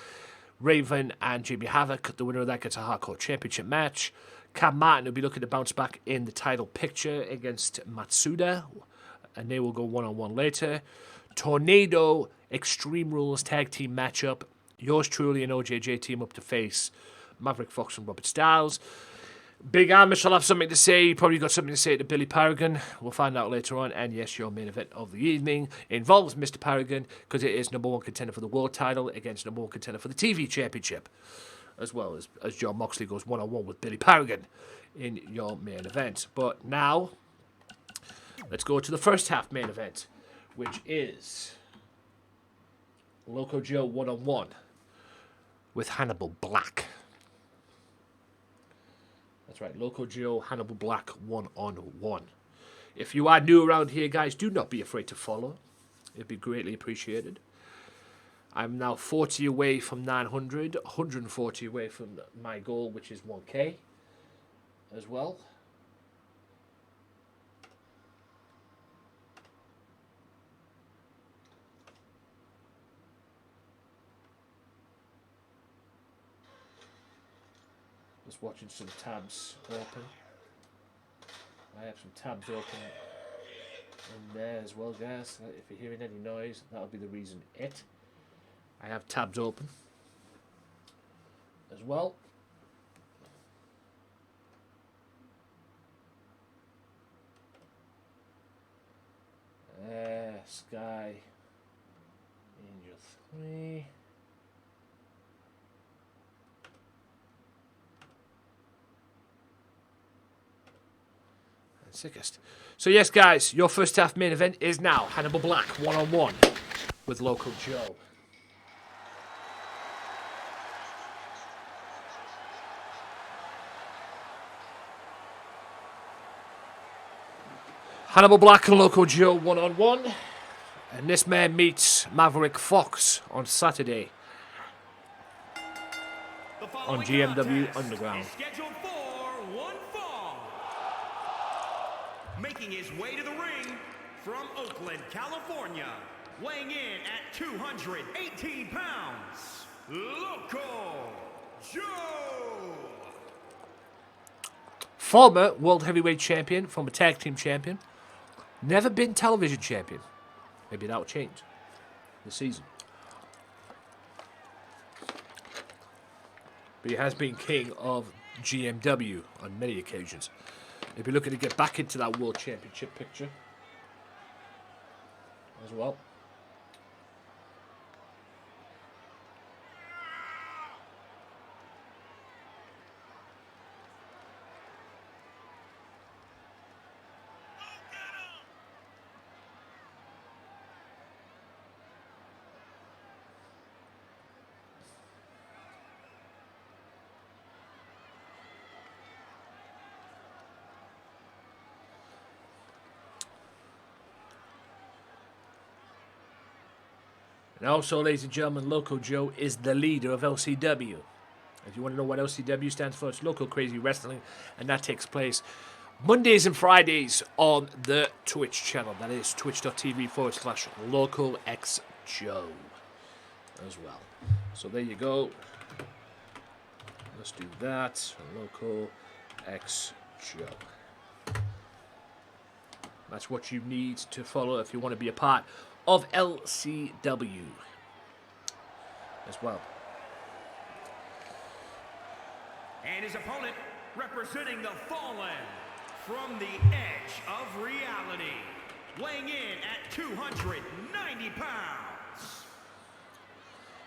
Raven and Jimmy Havoc. The winner of that gets a Hardcore Championship match. Cam Martin will be looking to bounce back in the title picture against Matsuda, and they will go one-on-one later. Tornado Extreme Rules tag team matchup. Yours truly and OJJ team up to face Maverick Fox and Robert Styles. Big Amish will have something to say. He probably got something to say to Billy Paragon. We'll find out later on. And yes, your main event of the evening involves Mr. Paragon because it is number one contender for the world title against number one contender for the TV championship. As well as John Moxley goes one-on-one with Billy Paragon in your main event. But now, let's go to the first half main event, which is Loco Joe one-on-one with Hannibal Black. That's right, Loco Joe, Hannibal Black one-on-one. If you are new around here, guys, do not be afraid to follow. It'd be greatly appreciated. I'm now 40 away from 900, 140 away from my goal, which is 1K as well. Just watching some tabs open. I have some tabs open in there as well, guys. If you're hearing any noise, that'll be the reason. I have tabs open as well. Sky Angel 3. Sickest. So yes, guys, your first half main event is now Hannibal Black 1-on-1 with Local Joe. Hannibal Black and Local Joe 1-on-1. And this man meets Maverick Fox on Saturday on GMW Underground. Scheduled for one fall. Making his way to the ring from Oakland, California, weighing in at 218 pounds, Local Joe. Former World Heavyweight Champion, former Tag Team Champion. Never been Television Champion. Maybe that will change this season. But he has been king of GMW on many occasions. He'll be looking to get back into that World Championship picture as well. And also, ladies and gentlemen, Local Joe is the leader of LCW. If you want to know what LCW stands for, it's Local Crazy Wrestling, and that takes place Mondays and Fridays on the Twitch channel. That is twitch.tv/LocalXJoe as well. So there you go. Let's do that. Local X Joe. That's what you need to follow if you want to be a part of LCW as well. And his opponent, representing the Fallen from the edge of reality, weighing in at 290 pounds.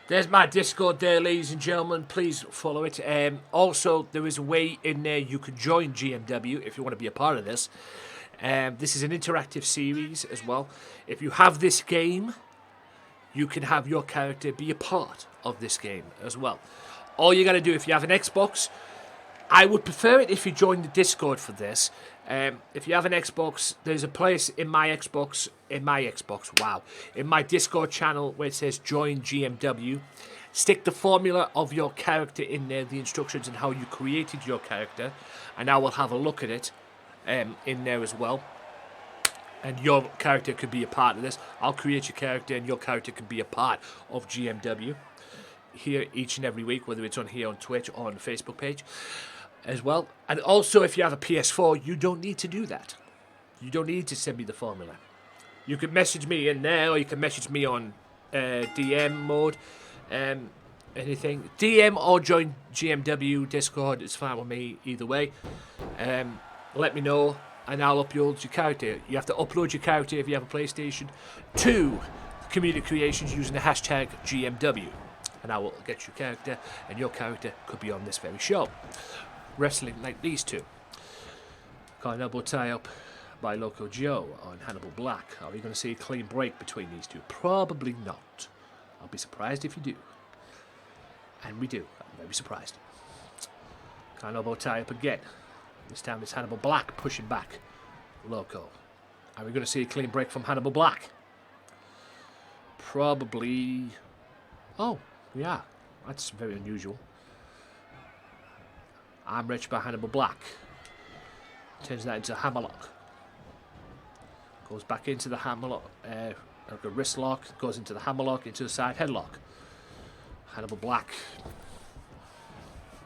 There's my Discord there, ladies and gentlemen. Please follow it. Also, there is a way in there you can join GMW if you want to be a part of this. This is an interactive series as well. If you have this game, you can have your character be a part of this game as well. All you got to do, if you have an Xbox, I would prefer it if you join the Discord for this. If you have an Xbox, there's a place in my Discord channel where it says join GMW. Stick the formula of your character in there, the instructions and how you created your character, and I will have a look at it in there as well. And your character could be a part of this. I'll create your character and your character can be a part of GMW here each and every week, whether it's on here on Twitch or on the Facebook page as well. And also, if you have a PS4, you don't need to do that. You don't need to send me the formula. You can message me in there, or you can message me on DM mode, anything. DM or join GMW Discord, it's fine with me either way. Let me know and I'll upload your character. You have to upload your character if you have a PlayStation to Community Creations using the hashtag GMW. And I will get your character, and your character could be on this very show. Wrestling like these two. Got an elbow tie up by Local Joe on Hannibal Black. Are we going to see a clean break between these two? Probably not. I'll be surprised if you do. And we do. I'm very surprised. Got an elbow tie up again. This time it's Hannibal Black pushing back Loco. Are we going to see a clean break from Hannibal Black? Probably. Oh, yeah. That's very unusual. Arm wrench by Hannibal Black. Turns that into a hammerlock. Goes back into the hammerlock. Like a wrist lock. Goes into the hammerlock, into the side headlock. Hannibal Black.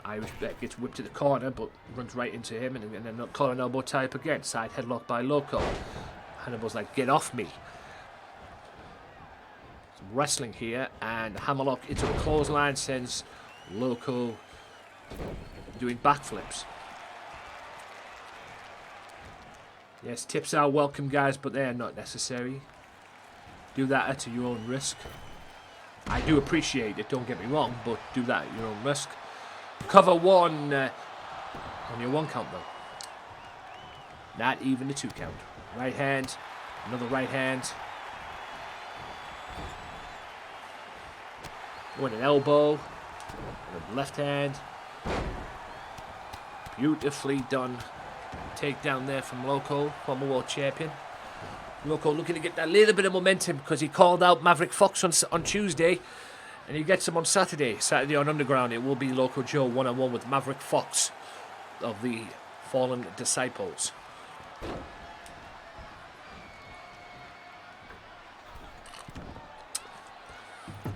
Irish gets whipped to the corner, but runs right into him, and then collar and elbow tie up again. Side headlock by Loco. Hannibal's like, get off me. Some wrestling here, and hammerlock into the clothesline sends Loco doing backflips. Yes, tips are welcome, guys, but they are not necessary. Do that at your own risk. I do appreciate it, don't get me wrong, but do that at your own risk. Cover one on your one count, though. Not even the 2 count. Right hand. Another right hand. With an elbow. With left hand. Beautifully done. Takedown there from Loco, former world champion. Loco looking to get that little bit of momentum because he called out Maverick Fox on Tuesday. And he gets him on Saturday. Saturday on Underground, it will be Loco Joe one-on-one with Maverick Fox of the Fallen Disciples.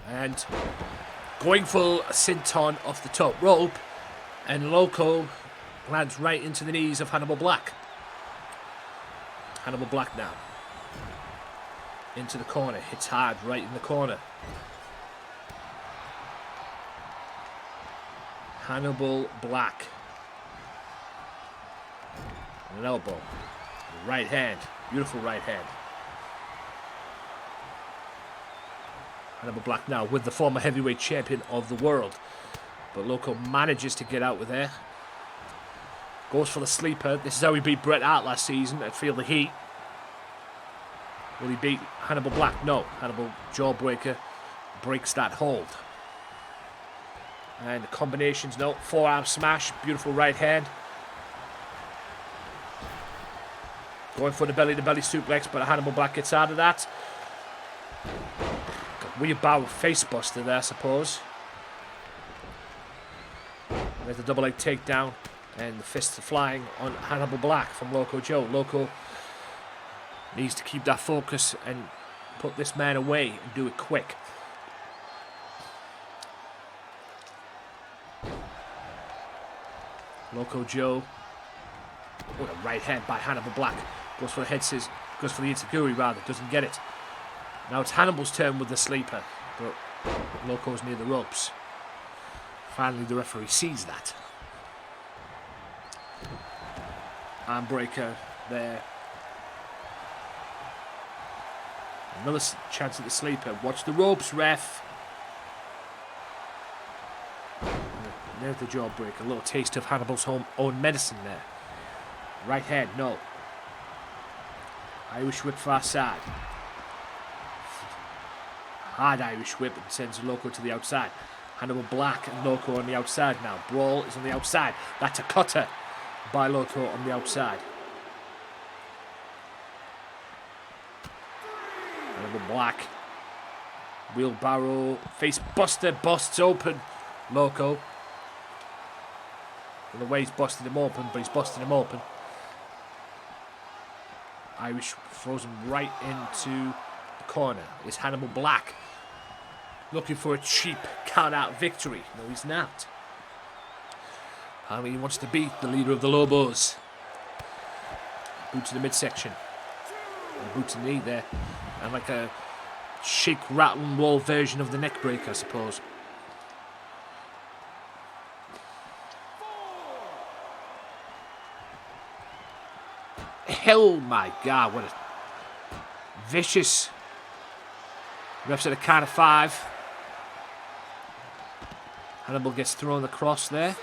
And going for a senton off the top rope. And Loco lands right into the knees of Hannibal Black. Hannibal Black now. Into the corner. Hits hard right in the corner. Hannibal Black. An elbow. Right hand. Beautiful right hand. Hannibal Black now with the former heavyweight champion of the world. But Loco manages to get out with there. Goes for the sleeper. This is how he beat Bret Hart last season at Feel the Heat. Will he beat Hannibal Black? No. Hannibal Jawbreaker breaks that hold. And the combinations, no. Forearm smash. Beautiful right hand. Going for the belly-to-belly suplex, but Hannibal Black gets out of that. Wheelbarrow face buster there, I suppose. There's the double leg takedown. And the fists are flying on Hannibal Black from Loco Joe. Loco needs to keep that focus and put this man away and do it quick. Loco Joe. What a right hand by Hannibal Black. Goes for the head scissors. Goes for the Itaguri rather. Doesn't get it. Now it's Hannibal's turn with the sleeper. But Loco's near the ropes. Finally the referee sees that. Armbreaker there. Another chance at the sleeper. Watch the ropes, ref. There's the jawbreaker. A little taste of Hannibal's own medicine there. Right hand, no. Irish whip far side. Hard Irish whip and sends Loco to the outside. Hannibal Black and Loco on the outside now. Brawl is on the outside. That's a cutter by Loco on the outside. Hannibal Black. Wheelbarrow. Face buster. Busts open Loco. In the way he's busted him open, but he's busted him open. Irish throws him right into the corner. It's Hannibal Black looking for a cheap count-out victory. No, he's not. He wants to beat the leader of the Lobos. Boot to the midsection. And boot to the knee there. And like a shake, rattle, and roll version of the neck break, I suppose. Oh my God, what a vicious. Refs at a count of 5. Hannibal gets thrown across there.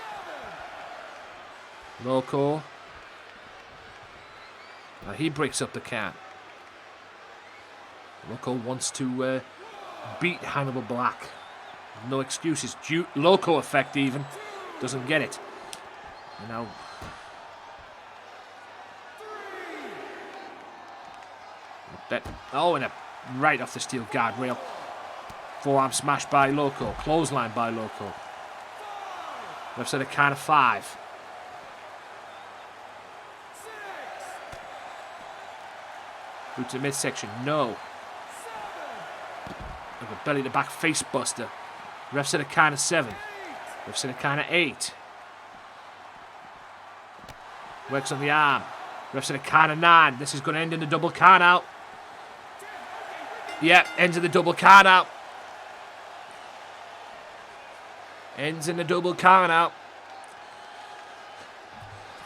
Loco. Now he breaks up the count. Loco wants to beat Hannibal Black. No excuses. Loco effect even. Doesn't get it. And now. And a right off the steel guardrail. Forearm smash by Loco. Clothesline by Loco. Left side of count of 5. Boot to midsection. No. Like a belly to back face buster. Ref said a count of 7. Ref said a count of 8. Works on the arm. Ref said a count of 9. This is going to end in a double count out. Yeah, ends in the double count out. Ends in the double count out.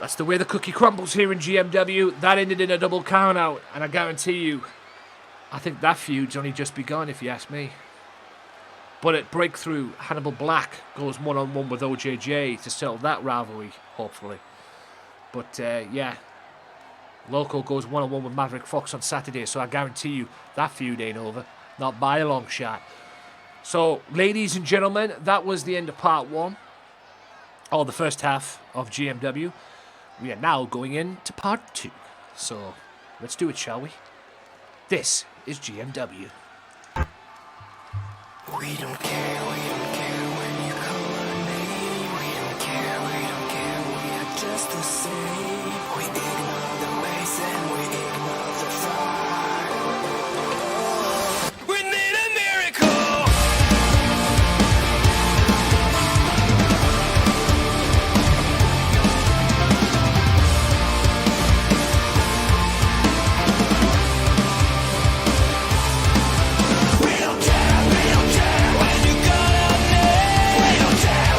That's the way the cookie crumbles here in GMW. That ended in a double count out. And I guarantee you, I think that feud's only just begun, if you ask me. But at Breakthrough, Hannibal Black goes one-on-one with OJJ to settle that rivalry, hopefully. But, yeah. Loco goes one-on-one with Maverick Fox on Saturday, so I guarantee you that feud ain't over. Not by a long shot. So, ladies and gentlemen, that was the end of part 1. Or the first half of GMW. We are now going into part 2. So, let's do it, shall we? This is GMW. We don't care when you call our name. We don't care, we are just the same. We ignore the waste and we ignore the fire. We need a miracle. We don't care when you call our name. We don't care,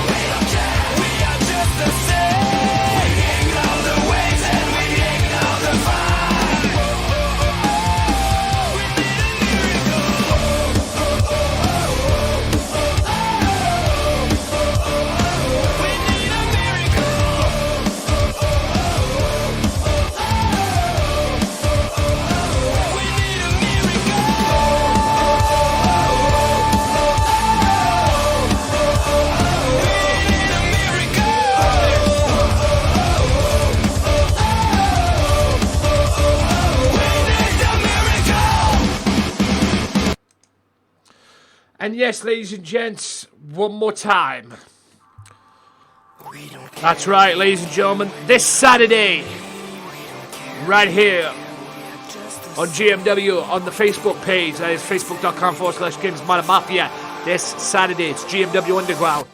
we are just the same. We ignore the waste and we ignore the fire. We need a miracle. We need a miracle. We need a And yes, ladies and gents, one more time. That's right, ladies and gentlemen. This Saturday, right here on GMW on the Facebook page. That is facebook.com/Gamesmatter Mafia. This Saturday, it's GMW Underground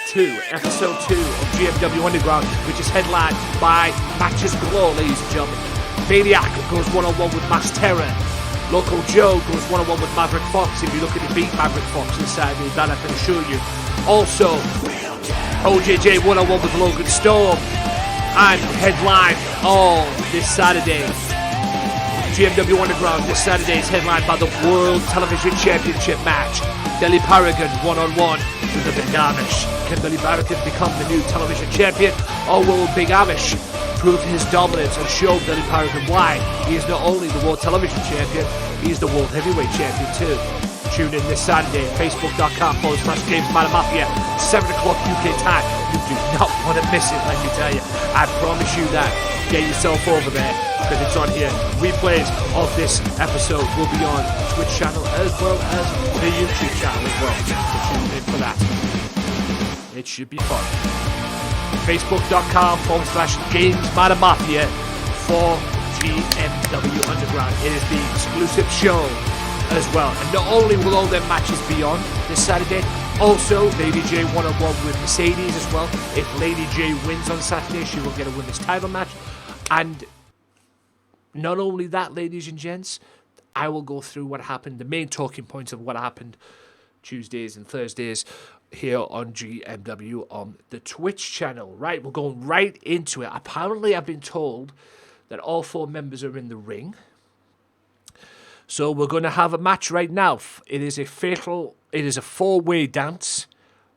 2, episode 2 of GMW Underground, which is headlined by Matches Galore, ladies and gentlemen. Maniac goes one-on-one with Mass Terror. Local Joe goes one-on-one with Maverick Fox. If you're looking to beat Maverick Fox this Saturday, that I can assure you. Also, OJJ one-on-one with Logan Storm. And headline all this Saturday. GMW Underground this Saturday is headlined by the World Television Championship match. Billy Paragon one-on-one with the Big Amish. Can Billy Paragon become the new television champion, or will Big Amish prove his dominance and show Billy Paragon why he is not only the World Television Champion, he is the World Heavyweight Champion too? Tune in this Saturday, facebook.com/Gamesmatter Mafia, 7 o'clock UK time. You do not want to miss it, let me tell you. I promise you that. Get yourself over there, because it's on here. Replays of this episode will be on the Twitch channel as well as the YouTube channel as well. So tune in for that. It should be fun. Facebook.com/Gamesmatter Mafia for GMW Underground. It is the exclusive show as well. And not only will all their matches be on this Saturday, also Lady J one-on-one with Mercedes as well. If Lady J wins on Saturday, she will get a women's title match. And not only that, ladies and gents, I will go through what happened, the main talking points of what happened Tuesdays and Thursdays here on GMW on the Twitch channel. Right, we're going right into it. Apparently, I've been told that all 4 members are in the ring. So we're going to have a match right now. It is a 4-way dance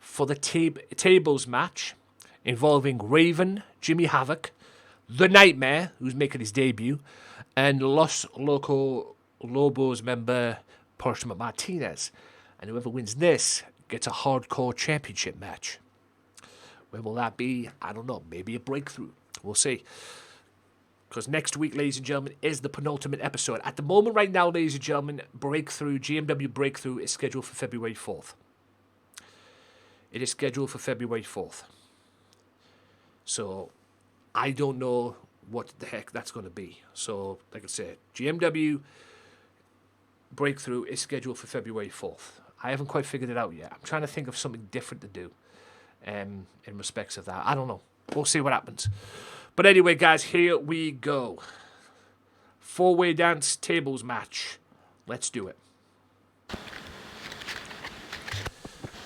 for the tables match involving Raven, Jimmy Havoc, The Nightmare, who's making his debut, and Los Lobos member Portia Martinez. And whoever wins this gets a hardcore championship match. Where will that be? I don't know. Maybe a breakthrough. We'll see. Because next week, ladies and gentlemen, is the penultimate episode. At the moment right now, ladies and gentlemen, GMW Breakthrough is scheduled for February 4th. It is scheduled for February 4th. So, I don't know what the heck that's going to be. So, like I said, GMW Breakthrough is scheduled for February 4th. I haven't quite figured it out yet. I'm trying to think of something different to do in respects of that. I don't know. We'll see what happens. But anyway, guys, here we go. 4-way dance tables match. Let's do it.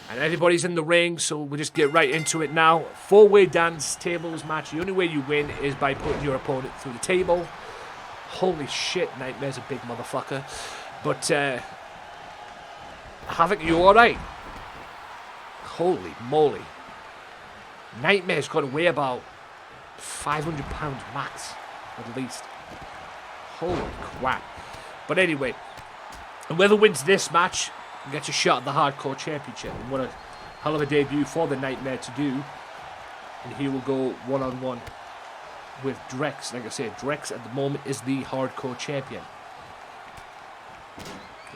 And everybody's in the ring, so we'll just get right into it now. 4-way dance tables match. The only way you win is by putting your opponent through the table. Holy shit, Nightmare's a big motherfucker. But, Havoc, you alright? Holy moly. Nightmare's got to weigh about 500 pounds max, at least. Holy crap. But anyway, whoever wins this match gets a shot at the Hardcore Championship. And what a hell of a debut for the Nightmare to do. And he will go one-on-one with Drex. Like I said, Drex at the moment is the Hardcore Champion.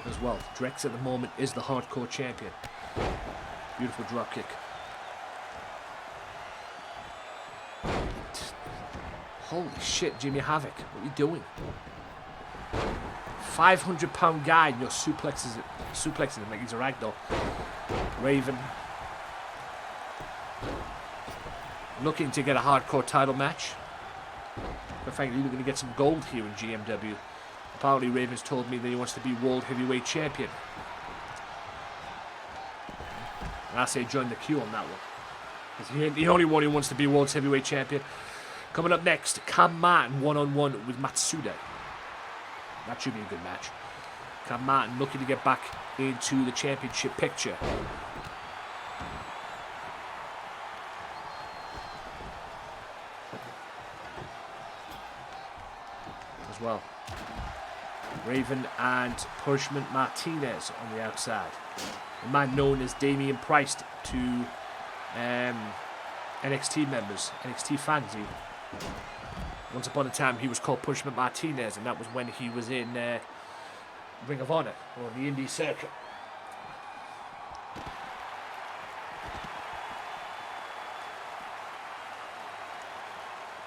As well. Drex at the moment is the Hardcore Champion. Beautiful dropkick. Holy shit, Jimmy Havoc. What are you doing? 500-pound guy and you're suplexing him like he's a ragdoll. Raven. Looking to get a hardcore title match. But frankly, we're going to get some gold here in GMW. Apparently, Raven's told me that he wants to be World Heavyweight Champion. And I say join the queue on that one. Because he ain't the only one who wants to be World Heavyweight Champion. Coming up next, Cam Martin one-on-one with Matsuda. That should be a good match. Cam Martin looking to get back into the championship picture. As well. Raven and Punishment Martinez on the outside. A man known as Damian Price to NXT members, NXT fans even. Once upon a time he was called Punishment Martinez, and that was when he was in Ring of Honor, or the indie circuit.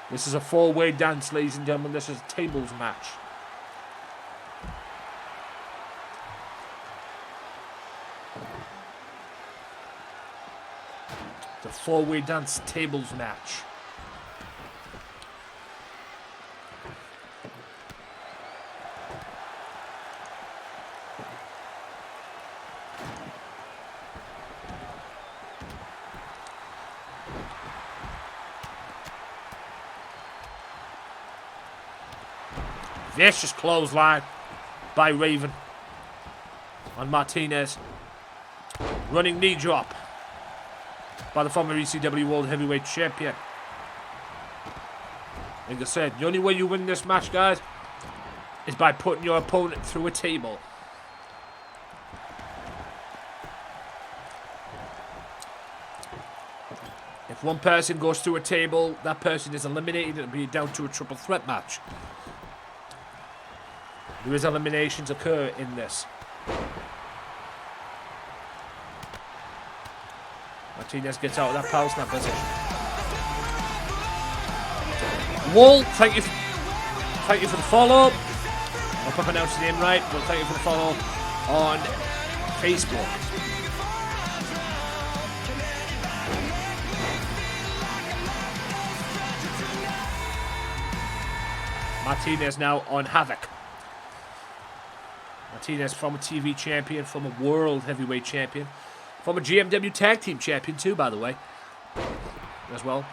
This is a four-way dance, ladies and gentlemen. This is a tables match. It's a four-way dance tables match. Vicious clothesline by Raven on Martinez. Running knee drop by the former ECW World Heavyweight Champion. Like I said, the only way you win this match, guys, is by putting your opponent through a table. If one person goes through a table, that person is eliminated. It'll be down to a triple threat match. There is eliminations occur in this. Martinez gets out of that power snap position. Wall, thank you for the follow. I hope I pronounced the name right, but thank you for the follow on Facebook. Martinez now on Havoc. Martinez, former TV champion, former World Heavyweight Champion, former GMW Tag Team Champion too, by the way, as well.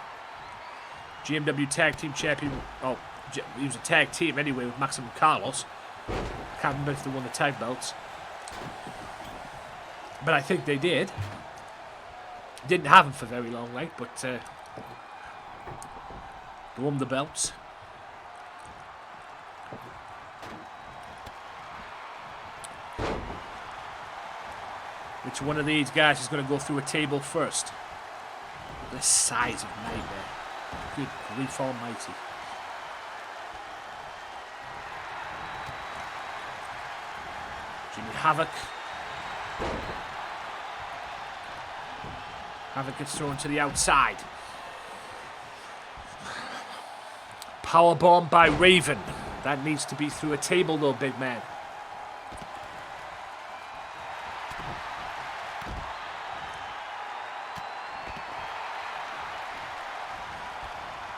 GMW Tag Team Champion, oh, he was a tag team anyway with Maxim and Carlos. Can't remember if they won the tag belts. But I think they did. Didn't have them for very long, like, but they won the belts. Which one of these guys is going to go through a table first? The size of Nightmare. Good grief almighty. Jimmy Havoc. Havoc gets thrown to the outside. Powerbomb by Raven. That needs to be through a table though, big man.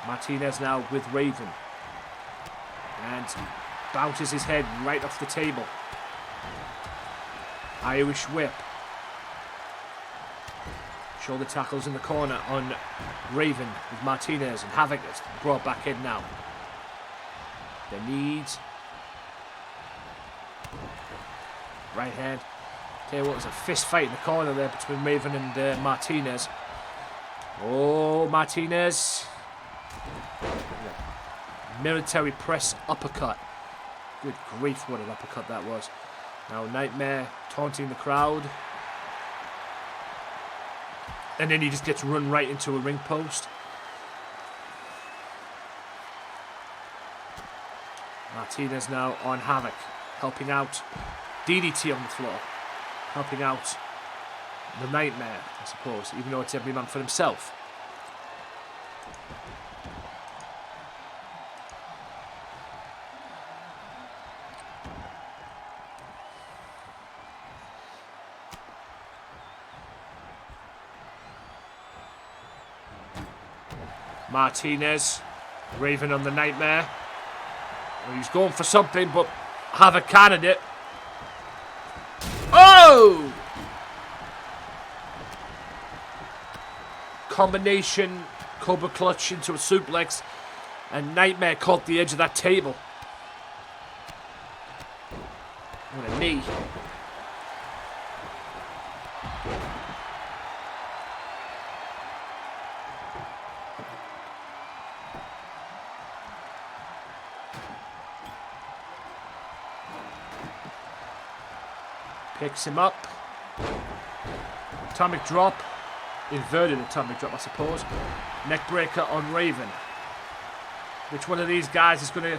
Martinez now with Raven. And bounces his head right off the table. Irish whip. Shoulder tackles in the corner on Raven with Martinez, and Havoc is brought back in now. The knees. Right hand. Tell you what, there's a fist fight in the corner there between Raven and Martinez. Oh, Martinez. Military press uppercut Good grief, what an uppercut that was. Now Nightmare taunting the crowd. And then he just gets run right into a ring post. Martinez now on Havoc, helping out. DDT on the floor, helping out the Nightmare, I suppose, even though it's every man for himself. Martinez, Raven on the Nightmare. Well, he's going for something, but Havoc cannoned it. Oh! Combination Cobra Clutch into a suplex, and Nightmare caught the edge of that table. What a knee. Picks him up. Atomic drop. Inverted atomic drop, I suppose. Neckbreaker on Raven. Which one of these guys is going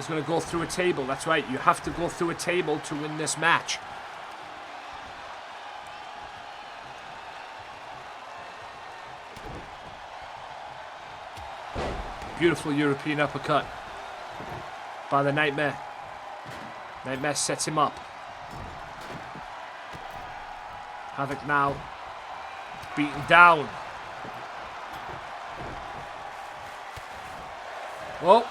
to go through a table? That's right, you have to go through a table to win this match. Beautiful European uppercut by the Nightmare. Nightmare sets him up. Havoc now beaten down. Oh,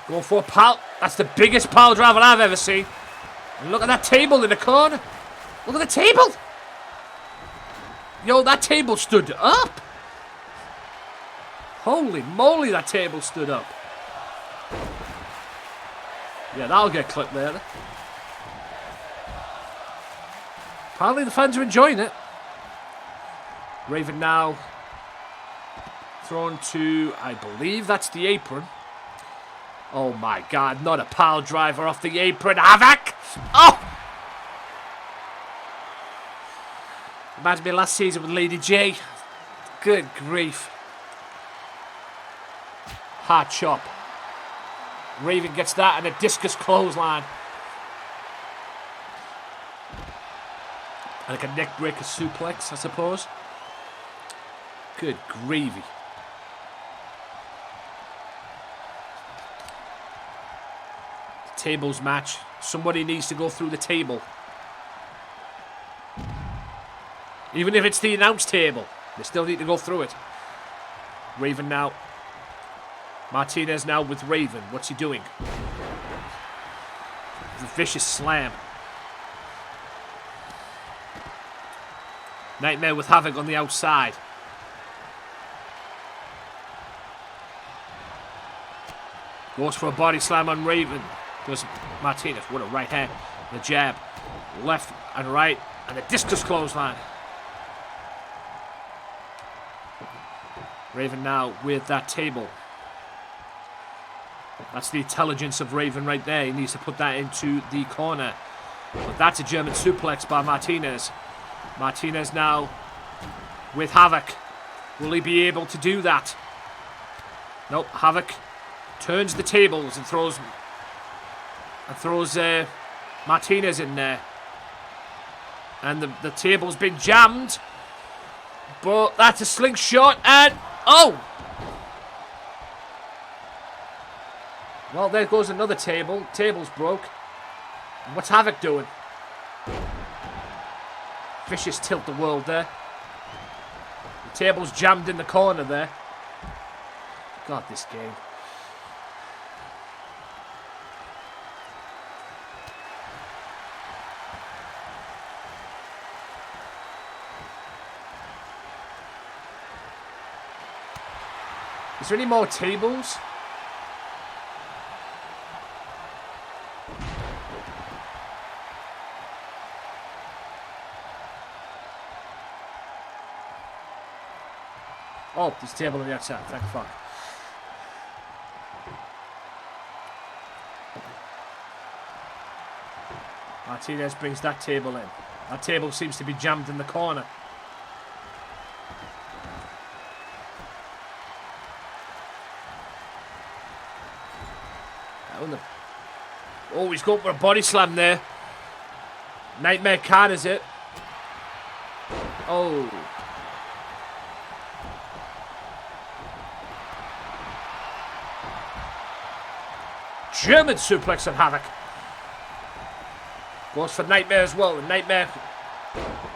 going for a pile. That's the biggest pile driver I've ever seen. And look at that table in the corner. Look at the table. Yo, that table stood up. Holy moly, that table stood up. Yeah, that'll get clipped there. Apparently the fans are enjoying it. Raven now thrown to, I believe that's the apron. Oh my god, not a pile driver off the apron. Havoc! Oh! Reminds me of last season with Lady J. Good grief. Hard chop. Raven gets that and a discus clothesline. Like a neckbreaker suplex, I suppose. Good gravy. The tables match. Somebody needs to go through the table. Even if it's the announce table, they still need to go through it. Raven now. Martinez now with Raven. What's he doing? The vicious slam. Nightmare with Havoc on the outside. Goes for a body slam on Raven. Does Martinez. What a right hand. The jab. Left and right. And the discus clothesline. Raven now with that table. That's the intelligence of Raven right there. He needs to put that into the corner. But that's a German suplex by Martinez. Martinez now with Havoc. Will he be able to do that? Nope. Havoc turns the tables and throws Martinez in there. And the table's been jammed. But that's a slingshot and... Oh! Well, there goes another table. Table's broke. What's Havoc doing? Vicious tilt the world there. The table's jammed in the corner there. God, this game. Is there any more tables? Oh, there's a table on the outside. Thank fuck. Martinez brings that table in. That table seems to be jammed in the corner. Oh, he's going for a body slam there. Nightmare counters it. Oh. German suplex on Havoc. Goes for Nightmare as well. And Nightmare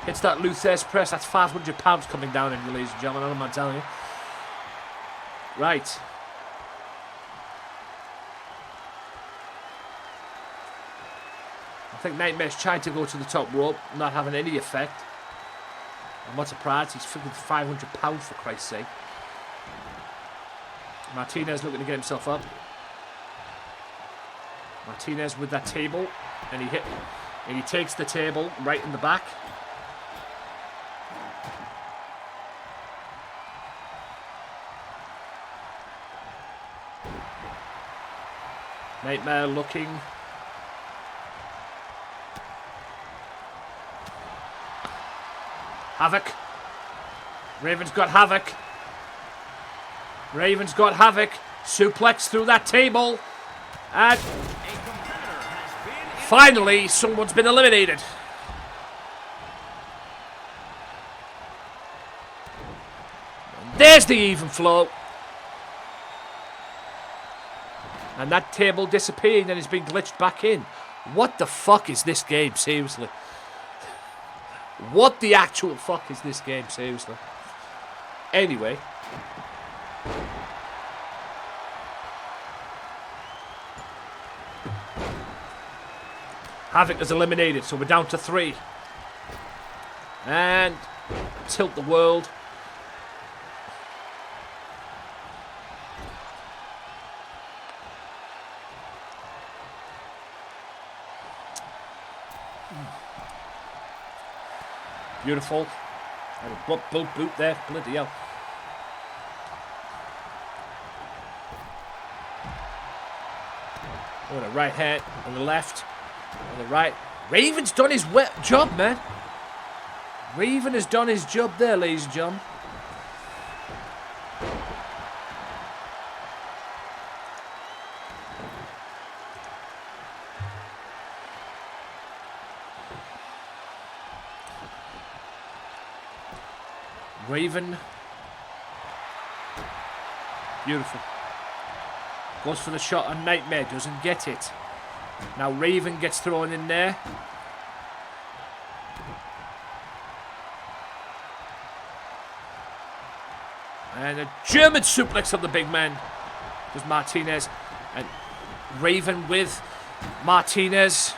hits that Luther's press. That's 500 pounds coming down on you, ladies and gentlemen. I'm not telling you. Right. I think Nightmare's trying to go to the top rope, not having any effect. I'm not surprised. He's freaking 500 pounds for Christ's sake. Martinez looking to get himself up. Martinez with that table, and he takes the table right in the back. Nightmare looking. Havoc. Raven's got Havoc. Raven's got Havoc. Suplex through that table. And finally, someone's been eliminated. And there's the even flow. And that table disappeared and has been glitched back in. What the fuck is this game, seriously? What the actual fuck is this game, seriously? Anyway. Havoc is eliminated, so we're down to 3. And tilt the world. Beautiful. And a boot there. Bloody hell. On the right hand, on the left, on the right. Raven's done his job, man. Raven has done his job there, ladies and gentlemen. Raven. Beautiful. Goes for the shot on Nightmare. Doesn't get it. Now Raven gets thrown in there. And a German suplex of the big man. Does Martinez. And Raven with Martinez.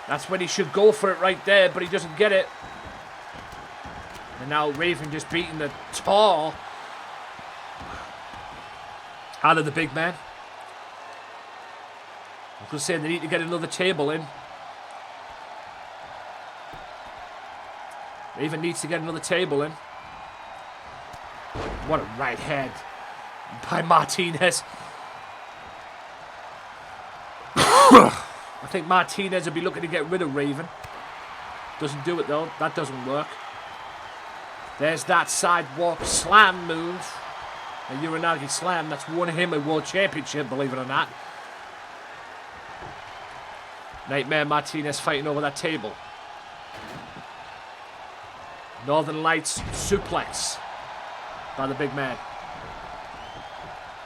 That's when he should go for it right there, but he doesn't get it. And now Raven just beating the tar out of the big man. I was going to say they need to get another table in. Raven needs to get another table in. What a right hand by Martinez. I think Martinez will be looking to get rid of Raven. Doesn't do it though. That doesn't work. There's that sidewalk slam move. A Uranagi slam. That's won him a world championship, believe it or not. Nightmare Martinez fighting over that table. Northern Lights suplex by the big man.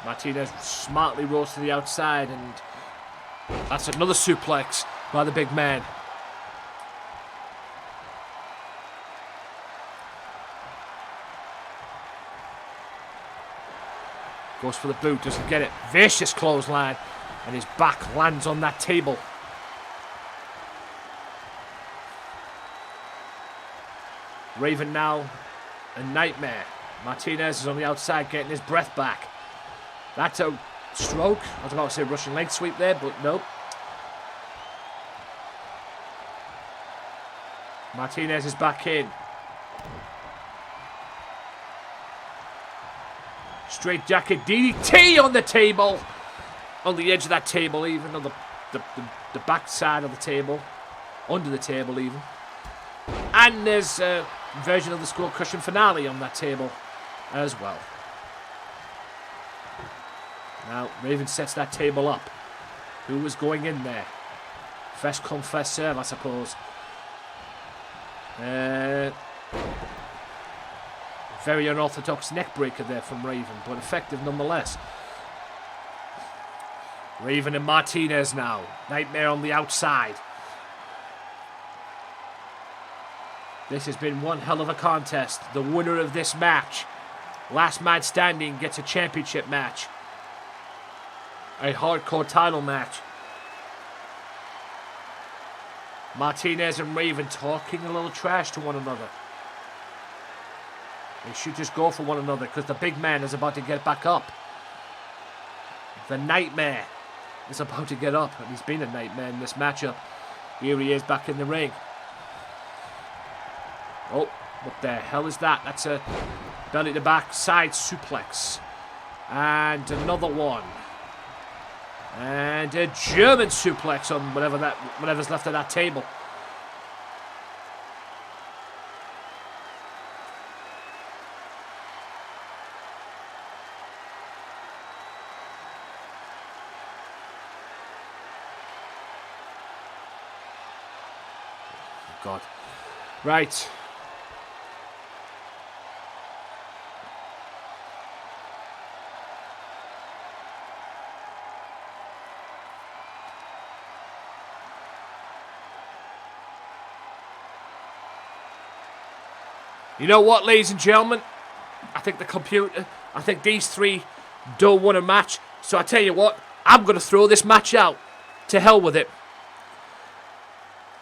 Martinez smartly rolls to the outside, and that's another suplex by the big man. Goes for the boot, doesn't get it. Vicious clothesline, and his back lands on that table. Raven now, a Nightmare. Martinez is on the outside getting his breath back. That's a stroke. I was about to say Russian leg sweep there, but nope. Martinez is back in. Straight jacket DDT on the table. On the edge of that table, even on the the back side of the table, under the table even. And there's a version of the Skull Crushing Finale on that table as well. Now, Raven sets that table up. Who was going in there? First come, first serve, I suppose. Very unorthodox neck breaker there from Raven, but effective nonetheless. Raven and Martinez now. Nightmare on the outside. This has been one hell of a contest. The winner of this match, last man standing, gets a championship match. A hardcore title match. Martinez and Raven talking a little trash to one another. They should just go for one another because the big man is about to get back up. The Nightmare is about to get up, and he's been a nightmare in this matchup. Here he is back in the ring. Oh, what the hell is that? That's a belly to back side suplex. And another one. And a German suplex on whatever's left of that table. God. Right. You know what, ladies and gentlemen? I think these three don't want a match. So I tell you what, I'm going to throw this match out. To hell with it.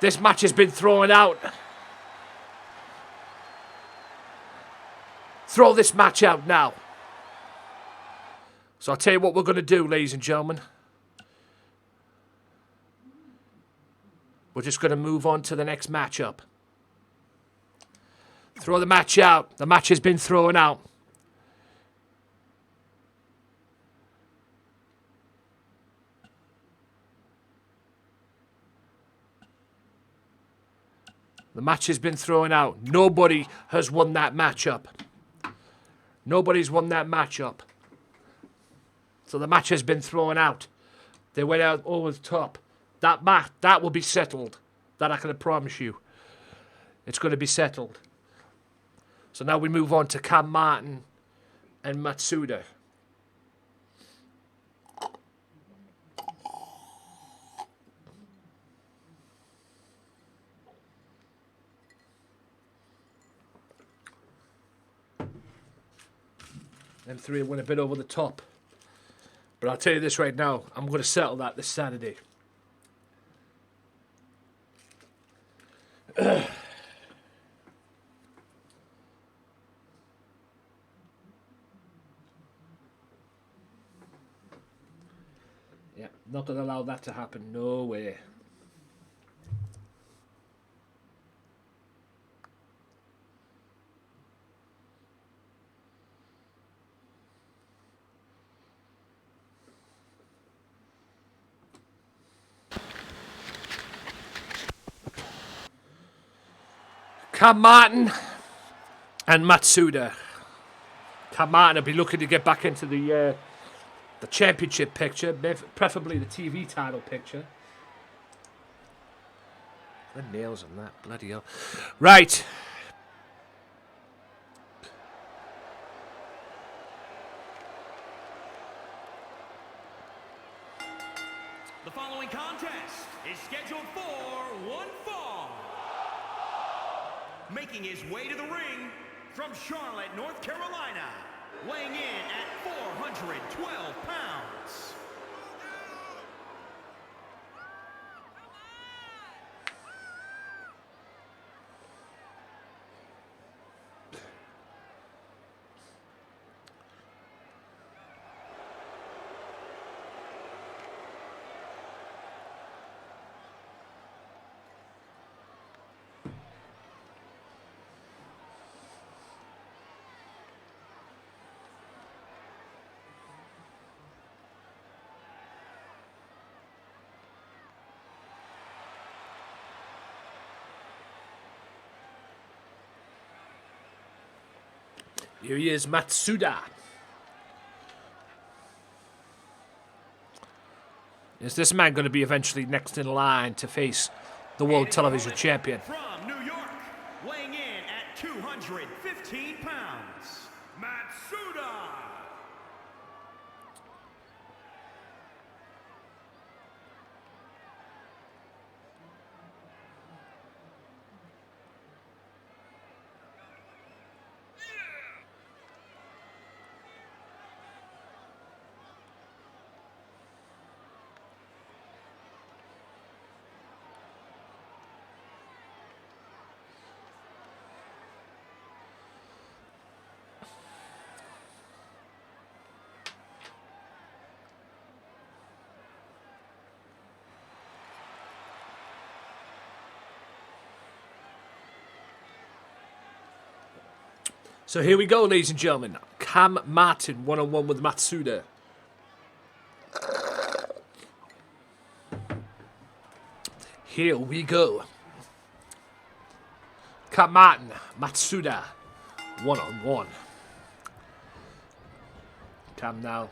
This match has been thrown out. Throw this match out now. So I'll tell you what we're going to do, ladies and gentlemen. We're just going to move on to the next matchup. Throw the match out. The match has been thrown out. The match has been thrown out. Nobody has won that matchup. Nobody's won that matchup. So the match has been thrown out. They went out over the top. That will be settled. That I can promise you. It's going to be settled. So now we move on to Cam Martin and Matsuda. Them three went a bit over the top. But I'll tell you this right now. I'm going to settle that this Saturday. Yeah, not going to allow that to happen. No way. Cam Martin and Matsuda. Cam Martin will be looking to get back into the championship picture, preferably the TV title picture. The nails on that, bloody hell. Right. The following contest is scheduled for one fall. Making his way to the ring from Charlotte, North Carolina, weighing in at 412 pounds. Here he is, Matsuda. Is this man going to be eventually next in line to face the World Television Champion? From New York, weighing in at 215 pounds, Matsuda. So here we go, ladies and gentlemen. Cam Martin, one-on-one with Matsuda. Here we go. Cam Martin, Matsuda, one-on-one. Cam now.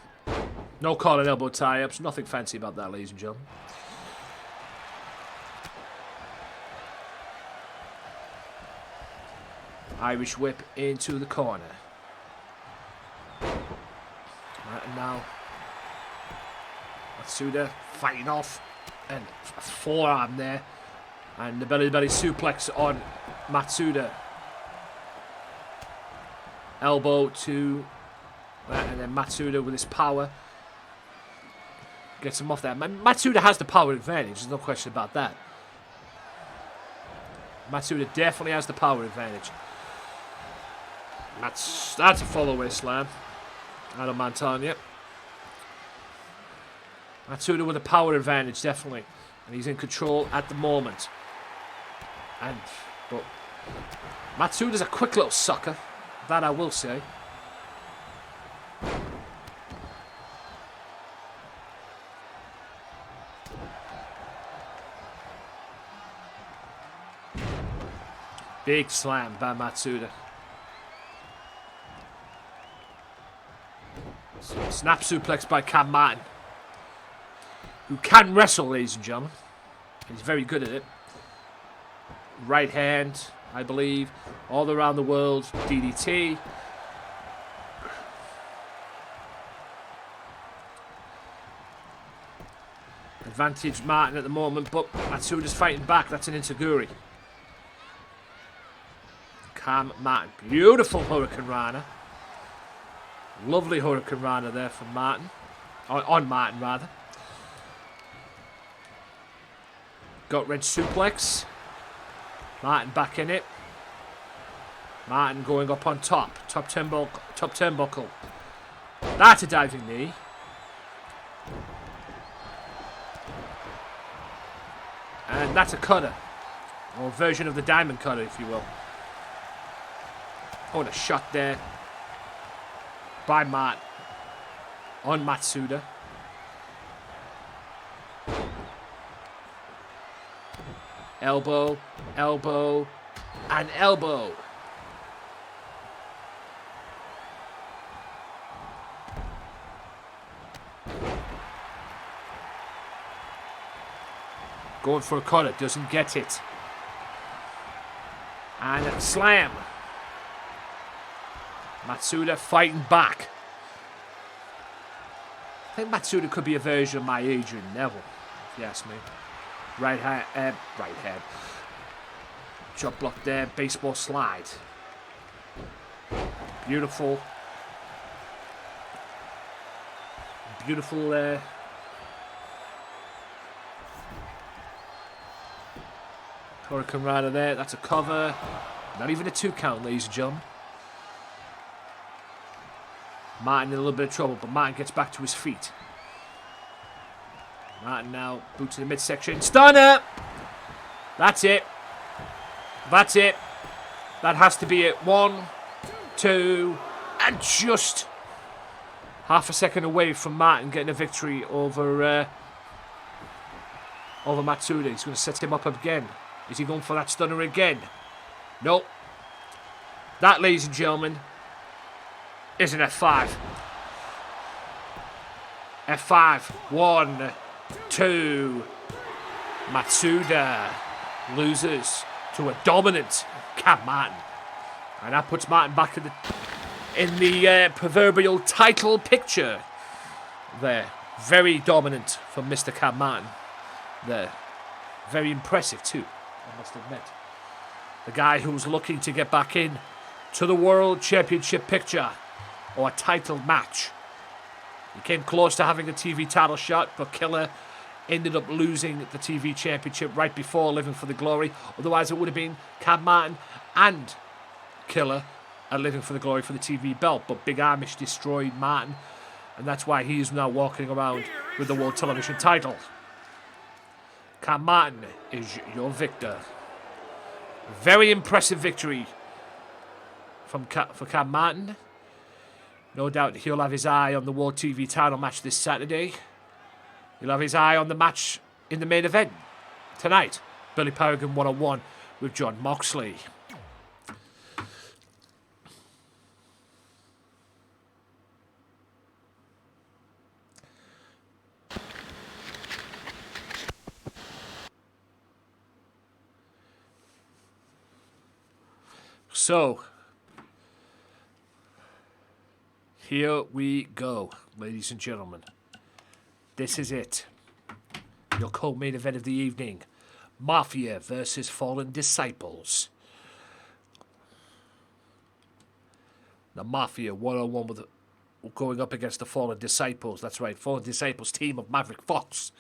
No collar and elbow tie-ups. Nothing fancy about that, ladies and gentlemen. Irish whip into the corner. Right, and now Matsuda fighting off, and a forearm there, and the belly-to-belly suplex on Matsuda. Elbow to, and then Matsuda with his power gets him off there. Matsuda has the power advantage. There's no question about that. Matsuda definitely has the power advantage. That's a follow-away slam. Out of Montana. Matsuda with a power advantage, definitely. And he's in control at the moment. But Matsuda's a quick little sucker. That I will say. Big slam by Matsuda. Snap suplex by Cam Martin, who can wrestle, ladies and gentlemen. And he's very good at it. Right hand, I believe, all around the world. DDT. Advantage Martin at the moment, but Matsuda's fighting back. That's an Insiguri. Cam Martin. Beautiful Hurricane Rana. Lovely Hurricane Rana there from Martin. On Martin, rather. Got wrench suplex. Martin back in it. Martin going up on top. Top turnbuckle. That's a diving knee. And that's a cutter. Or a version of the diamond cutter, if you will. Oh, and a shot there by Martin on Matsuda. Elbow, elbow, and elbow. Going for a cutter, doesn't get it. And a slam. Matsuda fighting back. I think Matsuda could be a version of my Adrian Neville, if you ask me. Right hand. Chop block there, baseball slide. Beautiful. Beautiful Hurricane Rana there, that's a cover. Not even a 2 count, ladies and gentlemen. Martin in a little bit of trouble, but Martin gets back to his feet. Martin now, boot to the midsection. Stunner! That's it. That's it. That has to be it. 1, 2, and just half a second away from Martin getting a victory over Matsuda. He's going to set him up again. Is he going for that stunner again? Nope. That, ladies and gentlemen, is an F5. F5. 1, 2. Matsuda loses to a dominant Cam Martin. And that puts Martin back in the proverbial title picture there. Very dominant from Mr. Cam Martin there. Very impressive too, I must admit. The guy who's looking to get back in to the World Championship picture or a title match. He came close to having a TV title shot, but Killer ended up losing the TV championship right before Living for the Glory. Otherwise, it would have been Cam Martin and Killer at Living for the Glory for the TV belt. But Big Amish destroyed Martin, and that's why he is now walking around with the World Television title. Cam Martin is your victor. Very impressive victory for Cam Martin. No doubt he'll have his eye on the World TV title match this Saturday. He'll have his eye on the match in the main event tonight. Billy Paragon 1-on-1 with John Moxley. So, here we go, ladies and gentlemen. This is it. Your co-main event of the evening. Mafia versus Fallen Disciples. The Mafia 1-on-1 with going up against the Fallen Disciples. That's right, Fallen Disciples team of Maverick Fox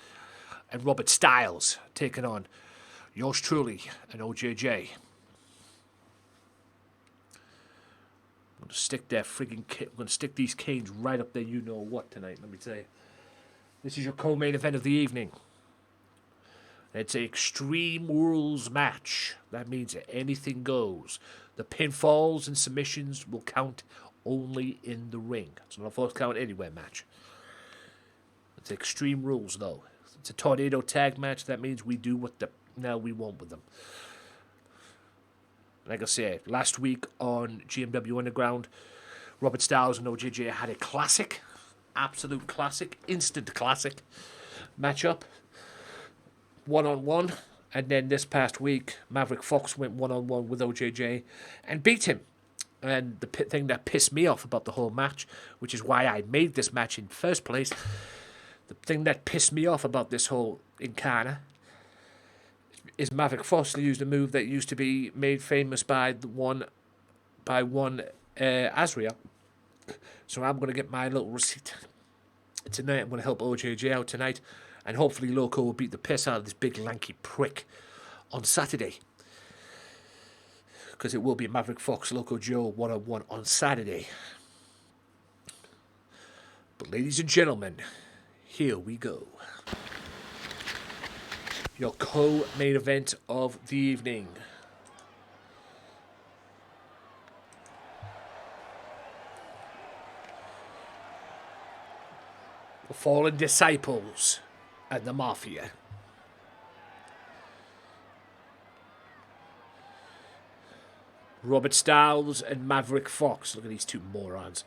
and Robert Styles taking on yours truly and OJJ. I'm going to stick that friggin' I'm going to stick these canes right up there, you know what, tonight, let me tell you. This is your co-main event of the evening. It's an Extreme Rules match. That means that anything goes. The pinfalls and submissions will count only in the ring. It's not a false count anywhere match. It's Extreme Rules, though. It's a tornado tag match. That means we do what the hell we want with them. Like I said, last week on GMW Underground, Robert Styles and OJJ had a classic, absolute classic, instant classic matchup, 1-on-1. And then this past week, Maverick Fox went 1-on-1 with OJJ and beat him. And the thing that pissed me off about the whole match, which is why I made this match in the first place, the thing that pissed me off about this whole encounter is Maverick Fox used a move that used to be made famous by one Azrael. So I'm going to get my little receipt tonight. I'm going to help OJJ out tonight, and hopefully Loco will beat the piss out of this big lanky prick on Saturday, because it will be Maverick Fox Loco Joe 1-on-1 on Saturday. But ladies and gentlemen, here we go. Your co-main event of the evening. The Fallen Disciples and the Mafia. Robert Styles and Maverick Fox. Look at these two morons.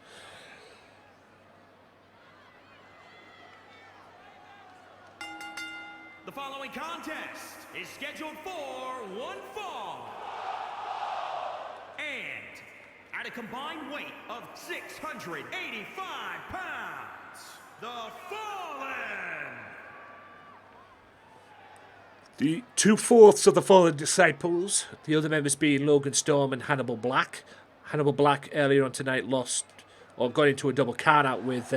The following contest is scheduled for one fall. And at a combined weight of 685 pounds, the Fallen. The 2/4 of the Fallen Disciples, the other members being Logan Storm and Hannibal Black. Hannibal Black earlier on tonight lost, or got into a double count out with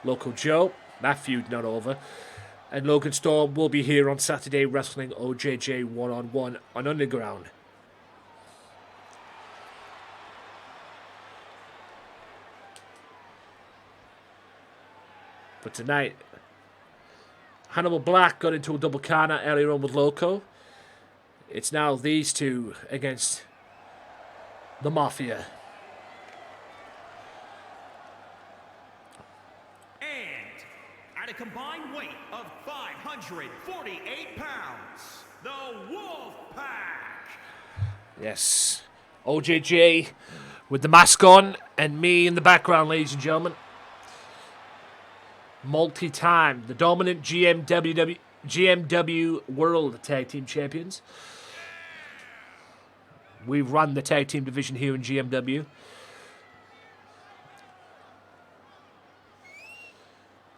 Loco Joe. That feud not over. And Logan Storm will be here on Saturday wrestling OJJ 1-on-1 on Underground. But tonight, Hannibal Black got into a double counter earlier on with Loco. It's now these two against the Mafia. And at a combined weight of 548 pounds, the Wolf Pack. Yes, OJJ With the mask on and me in the background, ladies and gentlemen. Multi-time, the dominant GMW World Tag Team Champions. We run the tag team division here in GMW.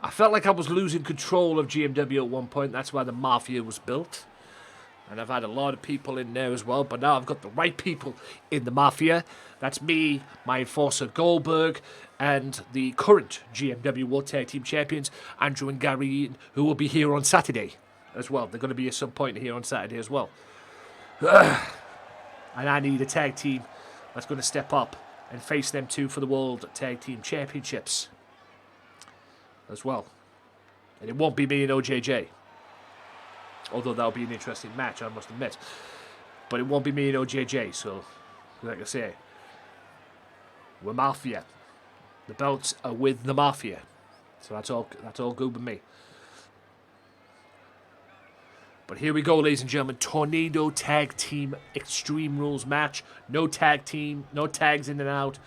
I felt like I was losing control of GMW at one point. That's why the Mafia was built. And I've had a lot of people in there as well. But now I've got the right people in the Mafia. That's me, my enforcer Goldberg, and the current GMW World Tag Team Champions, Andrew and Gary, who will be here on Saturday as well. They're going to be at some point here on Saturday as well. And I need a tag team that's going to step up and face them two for the World Tag Team Championships as well. And it won't be me and OJJ. Although that'll be an interesting match, I must admit. But it won't be me and OJJ, so like I say, we're Mafia. The belts are with the Mafia. So that's all good with me. But here we go, ladies and gentlemen. Tornado Tag Team Extreme Rules match. No tag team, no tags in and out.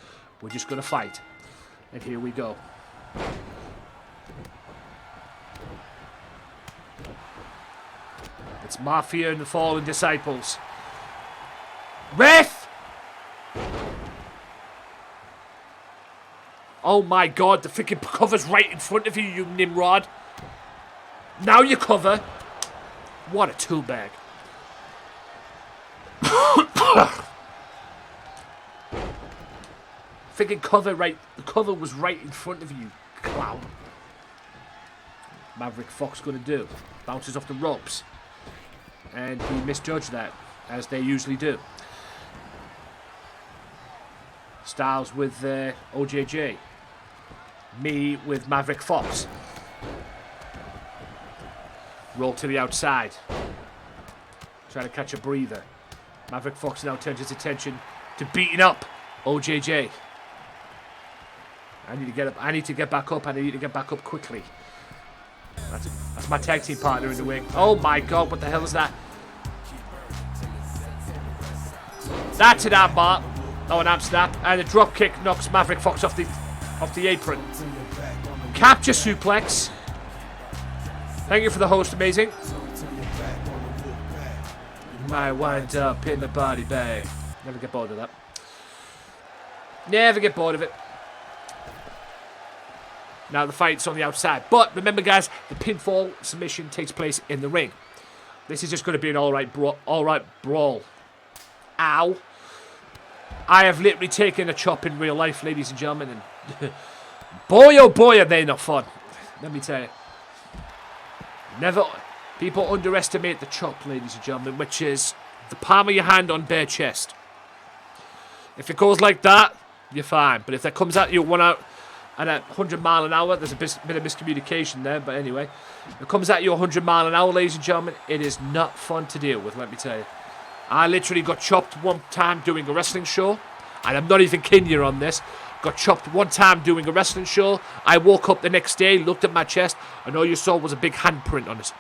We're just going to fight. And here we go. It's Mafia and the Fallen Disciples. Ref! Oh my god, the freaking cover's right in front of you, you Nimrod. Now you cover. What a tool bag. Freaking cover right. The cover was right in front of you, clown. Maverick Fox gonna do. Bounces off the ropes. And he misjudged that, as they usually do. Styles with OJJ. Me with Maverick Fox. Roll to the outside. Trying to catch a breather. Maverick Fox now turns his attention to beating up OJJ. I need to get up. I need to get back up. I need to get back up quickly. That's my tag team partner in the wing. Oh my god, what the hell is that? That's an arm bar. Oh, an arm snap. And a drop kick knocks Maverick Fox off the apron. Capture suplex. Thank you for the host, amazing. My wind up in the body bag. Never get bored of that. Never get bored of it. Now the fight's on the outside. But remember, guys, the pinfall submission takes place in the ring. This is just going to be an all-right brawl. Ow. I have literally taken a chop in real life, ladies and gentlemen. And boy, oh boy, are they not fun. Let me tell you. People underestimate the chop, ladies and gentlemen, which is the palm of your hand on bare chest. If it goes like that, you're fine. But if that comes at you at 100 mile an hour, there's a bit of miscommunication there. But anyway, if it comes at you 100 mile an hour, ladies and gentlemen, it is not fun to deal with, let me tell you. I literally got chopped one time doing a wrestling show. And I'm not even kidding you on this. Got chopped one time doing a wrestling show. I woke up the next day, looked at my chest, and all you saw was a big handprint on it.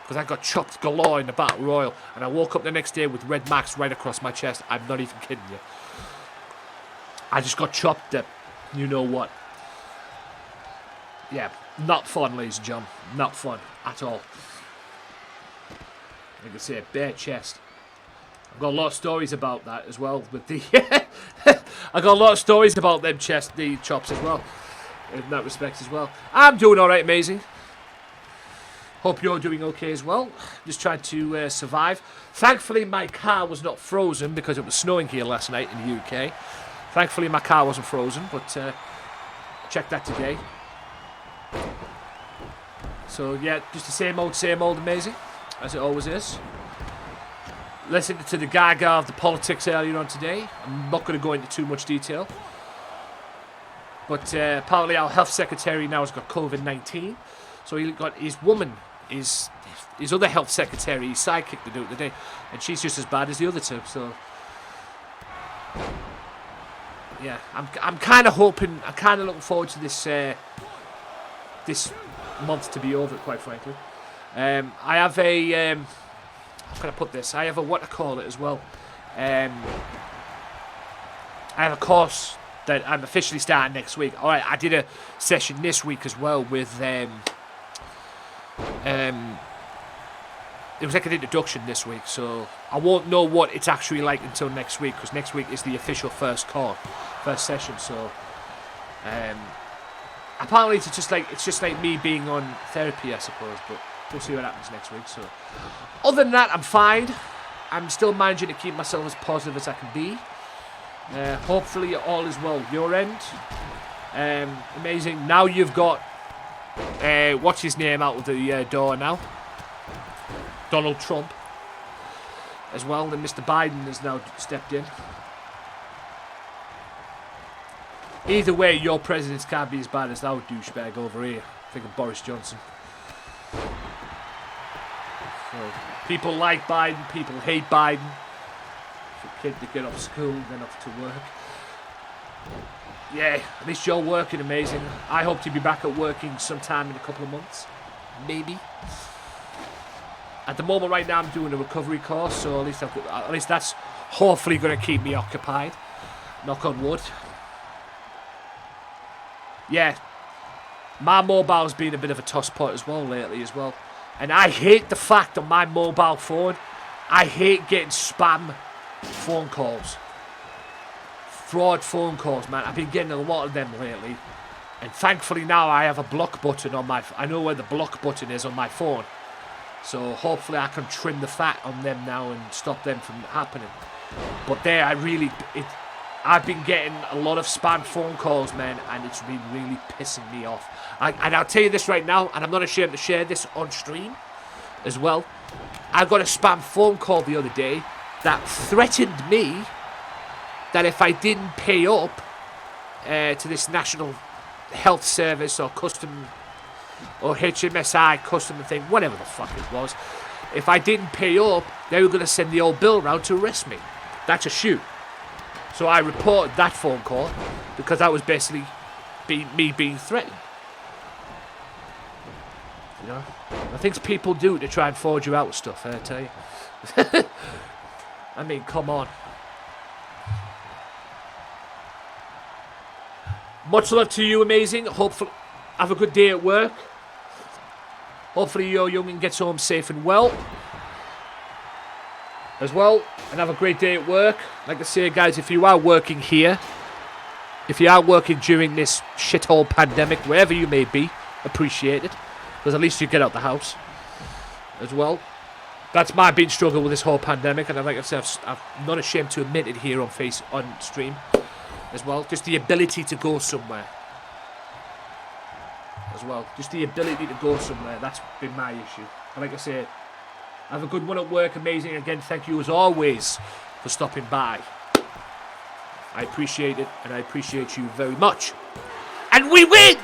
Because I got chopped galore in the Battle Royal. And I woke up the next day with red marks right across my chest. I'm not even kidding you. I just got chopped at you know what. Yeah, not fun, ladies and gentlemen. Not fun at all. Like I say, bare chest. I've got a lot of stories about that as well. With the, I got a lot of stories about them the chops as well. In that respect as well. I'm doing all right, amazing. Hope you're doing okay as well. Just trying to survive. Thankfully, my car was not frozen because it was snowing here last night in the UK. Thankfully, my car wasn't frozen, but check that today. So yeah, just the same old amazing, as it always is. Listening to the gaga of the politics earlier on today. I'm not going to go into too much detail. But apparently our health secretary now has got COVID-19. So he got his woman, his other health secretary, his sidekick to do it today. And she's just as bad as the other two. So yeah, I'm kind of hoping, I'm kind of looking forward to this this month to be over, quite frankly. I have a... how can I put this? I have a what to call it as well. I have a course that I'm officially starting next week. All right, I did a session this week as well with it was like an introduction this week, so I won't know what it's actually like until next week, because next week is the official first session. So apparently it's just like me being on therapy, I suppose, but we'll see what happens next week. So other than that, I'm fine. I'm still managing to keep myself as positive as I can be. Hopefully all is well your end. Amazing. Now you've got what's his name out of the door now, Donald Trump as well, and Mr. Biden has now stepped in. Either way, your presidents can't be as bad as our douchebag over here. Think of Boris Johnson. So, people like Biden, people hate Biden. For a kid to get off school, then off to work. Yeah, at least you're working amazing. I hope to be back at working sometime in a couple of months. Maybe. At the moment right now I'm doing a recovery course, so at least that's hopefully going to keep me occupied. Knock on wood. Yeah. My mobile's been a bit of a toss pot as well lately as well. And I hate the fact on my mobile phone, I hate getting spam phone calls. Fraud phone calls, man. I've been getting a lot of them lately. And thankfully now I have a block button on I know where the block button is on my phone. So hopefully I can trim the fat on them now and stop them from happening. But there, I've been getting a lot of spam phone calls, man, and it's been really pissing me off. And I'll tell you this right now, and I'm not ashamed to share this on stream as well. I got a spam phone call the other day that threatened me that if I didn't pay up to this National Health Service or Custom or HMSI customer thing, whatever the fuck it was, if I didn't pay up, they were going to send the old bill round to arrest me. That's a shoot. So I reported that phone call because that was basically me being threatened. You know, the things people do to try and forge you out with stuff, I tell you. I mean, come on. Much love to you, amazing. Hopefully, have a good day at work. Hopefully your youngin gets home safe and well. As well. And have a great day at work. Like I say, guys, if you are working here, if you are working during this shithole pandemic, wherever you may be, appreciate it. Because at least you get out the house. As well. That's my big struggle with this whole pandemic. And like I said, I'm not ashamed to admit it here on stream. As well. Just the ability to go somewhere. As well. Just the ability to go somewhere. That's been my issue. And like I said, have a good one at work. Amazing. Again, thank you as always for stopping by. I appreciate it, and I appreciate you very much. And we win!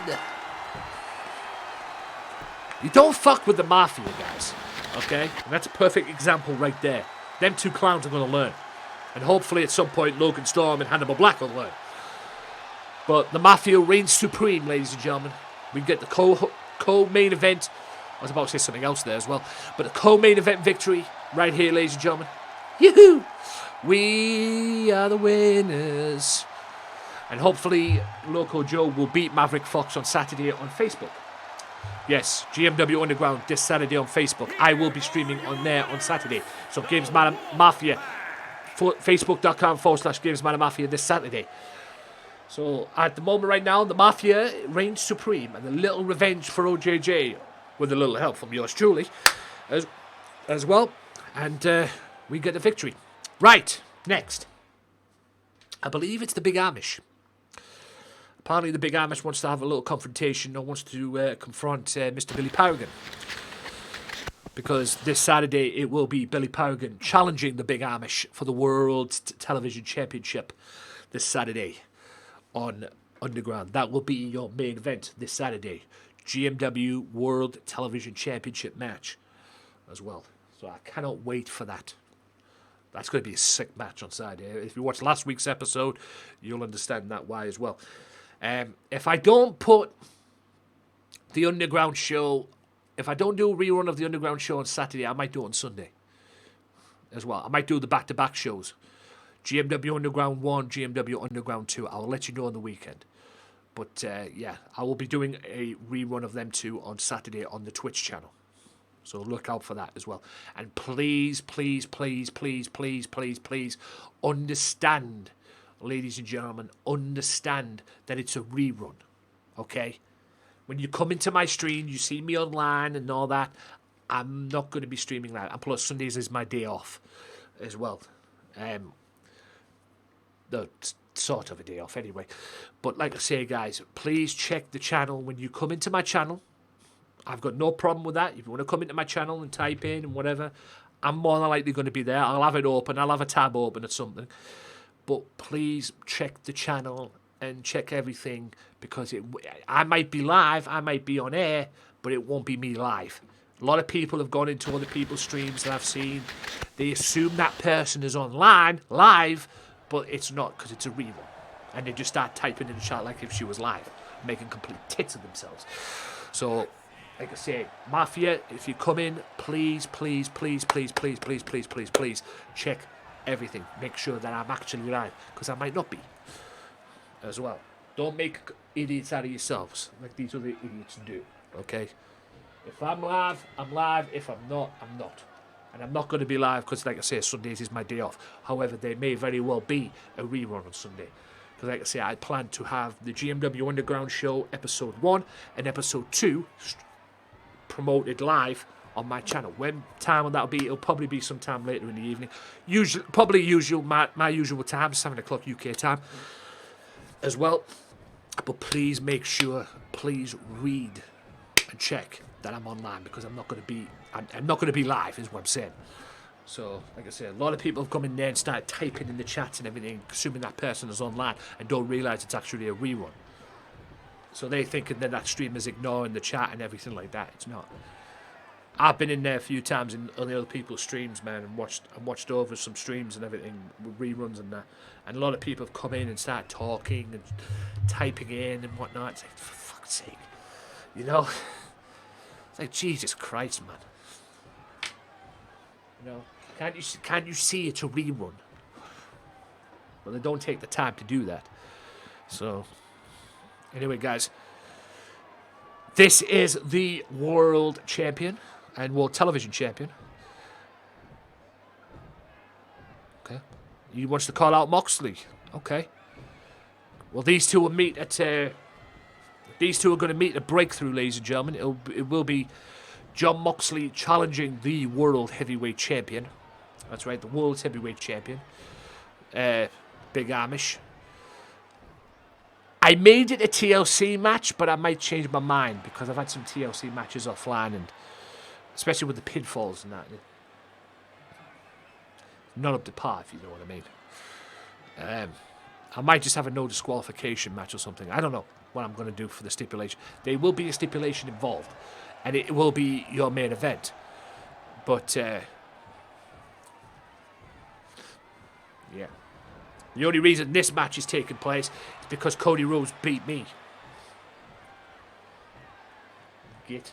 You don't fuck with the mafia, guys. Okay? And that's a perfect example right there. Them two clowns are going to learn. And hopefully at some point Logan Storm and Hannibal Black will learn. But the mafia reigns supreme, ladies and gentlemen. We get the co-main event. I was about to say something else there as well. But a co-main event victory right here, ladies and gentlemen. Yoo-hoo! We are the winners. And hopefully Loco Joe will beat Maverick Fox on Saturday on Facebook. Yes, GMW Underground this Saturday on Facebook. I will be streaming on there on Saturday. So Gamesmatter Mafia, facebook.com/Gamesmatter Mafia this Saturday. So at the moment right now, the Mafia reigns supreme. And a little revenge for OJJ, with a little help from yours truly, as well. And we get the victory. Right, next. I believe it's the Big Amish. Apparently the Big Amish wants to have a little confrontation or wants to confront Mr. Billy Paragon. Because this Saturday it will be Billy Paragon challenging the Big Amish for the World Television Championship this Saturday on Underground. That will be your main event this Saturday. GMW World Television Championship match as well. So I cannot wait for that. That's going to be a sick match on Saturday. If you watch last week's episode, you'll understand that why as well. If I don't put the Underground show, if I don't do a rerun of the Underground show on Saturday, I might do it on Sunday as well. I might do the back-to-back shows. GMW Underground 1, GMW Underground 2. I will let you know on the weekend. But yeah, I will be doing a rerun of them two on Saturday on the Twitch channel. So look out for that as well. And please, please, please, please, please, please, please understand, ladies and gentlemen, understand that it's a rerun. Okay? When you come into my stream, you see me online and all that, I'm not going to be streaming live. And plus, Sundays is my day off as well. No, sort of a day off anyway. But like I say, guys, please check the channel when you come into my channel. I've got no problem with that. If you want to come into my channel and type in and whatever, I'm more than likely going to be there. I'll have it open. I'll have a tab open or something. But please check the channel and check everything, because I might be live, I might be on air, but it won't be me live. A lot of people have gone into other people's streams that I've seen. They assume that person is online, live, but it's not, because it's a rerun. And they just start typing in the chat like if she was live, making complete tits of themselves. So, like I say, Mafia, if you come in, please, please, please, please, please, please, please, please, please, check everything. Make sure that I'm actually live, because I might not be as well. Don't make idiots out of yourselves like these other idiots do, okay? If I'm live, I'm live. If I'm not, I'm not. And I'm not going to be live because, like I say, Sundays is my day off. However, there may very well be a rerun on Sunday. Because, like I say, I plan to have the GMW Underground Show Episode 1 and Episode 2 promoted live on my channel. When time will that be? It'll probably be sometime later in the evening. My usual time, 7 o'clock UK time as well. But please make sure, please read and check that I'm online, because I'm not going to be live, is what I'm saying. So, like I said, a lot of people have come in there and started typing in the chats and everything, assuming that person is online, and don't realise it's actually a rerun. So they're thinking that stream is ignoring the chat and everything like that. It's not. I've been in there a few times on the other people's streams, man, and watched over some streams and everything, with reruns and that. And a lot of people have come in and started talking and typing in and whatnot. It's like, for fuck's sake, you know? It's like, Jesus Christ, man. You know, can't you see it's a rerun? Well, they don't take the time to do that. So, anyway, guys, this is the world champion and world television champion. Okay, he wants to call out Moxley. Okay. Well, these two will meet at. These two are going to meet a breakthrough, ladies and gentlemen. It will be John Moxley challenging the World Heavyweight Champion. That's right, the World Heavyweight Champion. Big Amish. I made it a TLC match, but I might change my mind, because I've had some TLC matches offline, and especially with the pinfalls and that. Not up to par, if you know what I mean. I might just have a no disqualification match or something. I don't know what I'm going to do for the stipulation. There will be a stipulation involved, and it will be your main event. But, yeah. The only reason this match is taking place is because Cody Rhodes beat me. Git.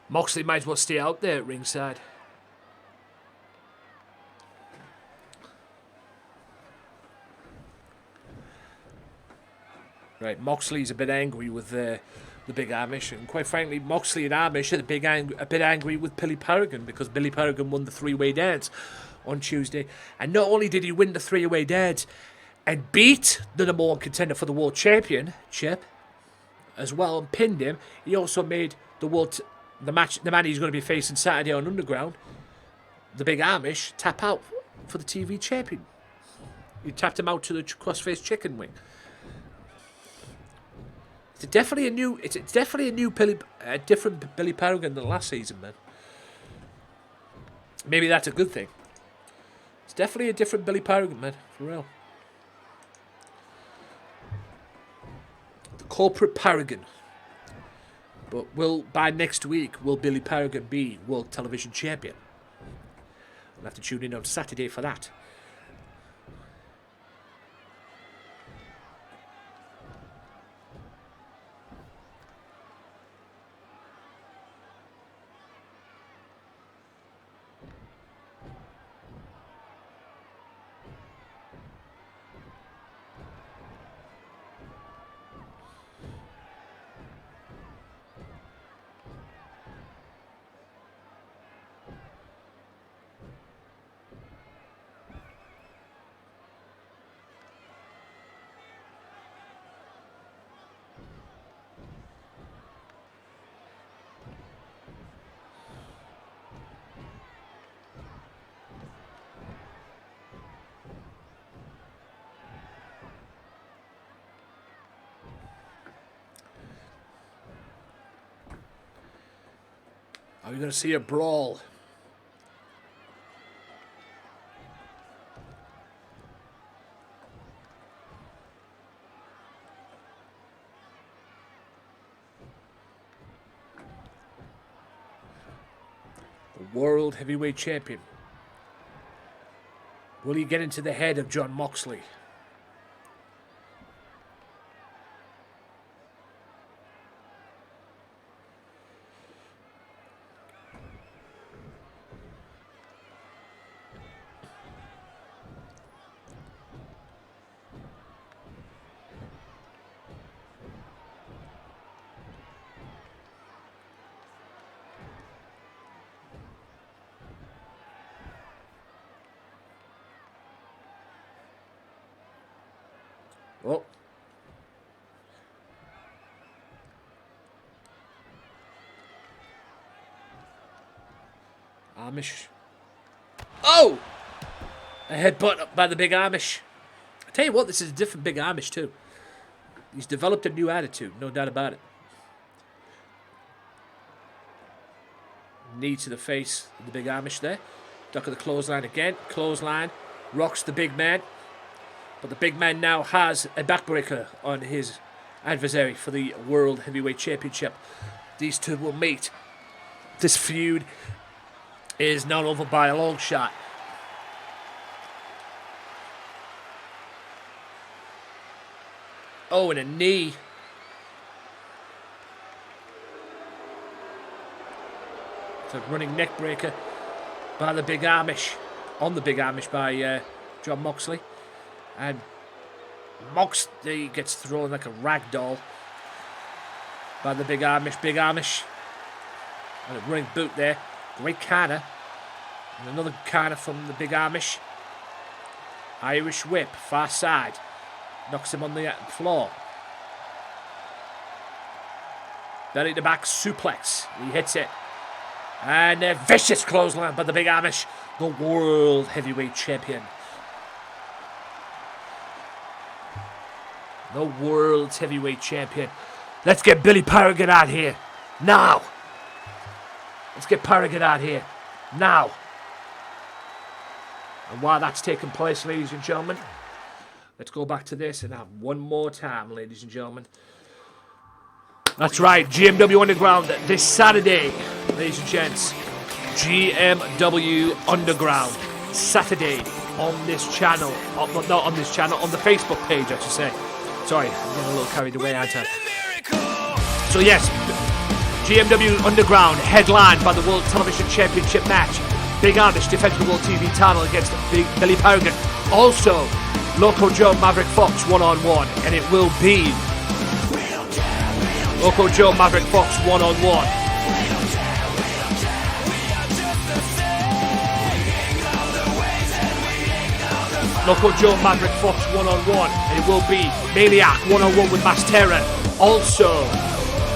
Moxley might as well stay out there at ringside. Right, Moxley's a bit angry with the Big Amish, and quite frankly, Moxley and Amish are a bit angry with Billy Paragon, because Billy Paragon won the three-way dance on Tuesday, and not only did he win the three-way dance and beat the number one contender for the world championship as well, and pinned him, he also made the man he's going to be facing Saturday on Underground, the Big Amish, tap out for the TV champion. He tapped him out to the crossface chicken wing. It's definitely a different Billy Paragon than last season, man. Maybe that's a good thing. It's definitely a different Billy Paragon, man, for real. The corporate Paragon. But by next week, will Billy Paragon be World Television Champion? We'll have to tune in on Saturday for that. Are we going to see a brawl? The World Heavyweight Champion. Will he get into the head of Jon Moxley? Oh. Amish. Oh! A headbutt by the big Amish. I tell you what, this is a different big Amish too. He's developed a new attitude, no doubt about it. Knee to the face of the big Amish there. Duck of the clothesline again. Clothesline. Rocks the big man. But the big man now has a backbreaker on his adversary for the World Heavyweight Championship. These two will meet. This feud is not over by a long shot. Oh, and a knee. It's a running neck breaker by the big Amish. On the big Amish by Jon Moxley. And Moxley gets thrown like a rag doll by the big Amish. Big Amish. And a running boot there. Great canner. And another canner from the big Amish. Irish whip, far side. Knocks him on the floor. Belly to back suplex. He hits it. And a vicious clothesline by the big Amish. The World Heavyweight Champion. The World's Heavyweight Champion. Let's get Billy Paragon out here. Now. Let's get Paragon out here. Now. And while that's taking place, ladies and gentlemen, let's go back to this and have one more time, ladies and gentlemen. That's right, GMW Underground this Saturday, ladies and gents. GMW Underground, Saturday on this channel. Not on this channel, on the Facebook page, I should say. Sorry, I'm getting a little carried away, aren't I? So yes, GMW Underground, headlined by the World Television Championship match. Big Amish defends the World TV title against Big Billy Paragon. Also, Loco Joe Maverick Fox one-on-one, and it will be Loco Joe Maverick Fox one-on-one. Loco Joe Maverick Fox one-on-one, and it will be Maniac one-on-one with Mass Terror. Also,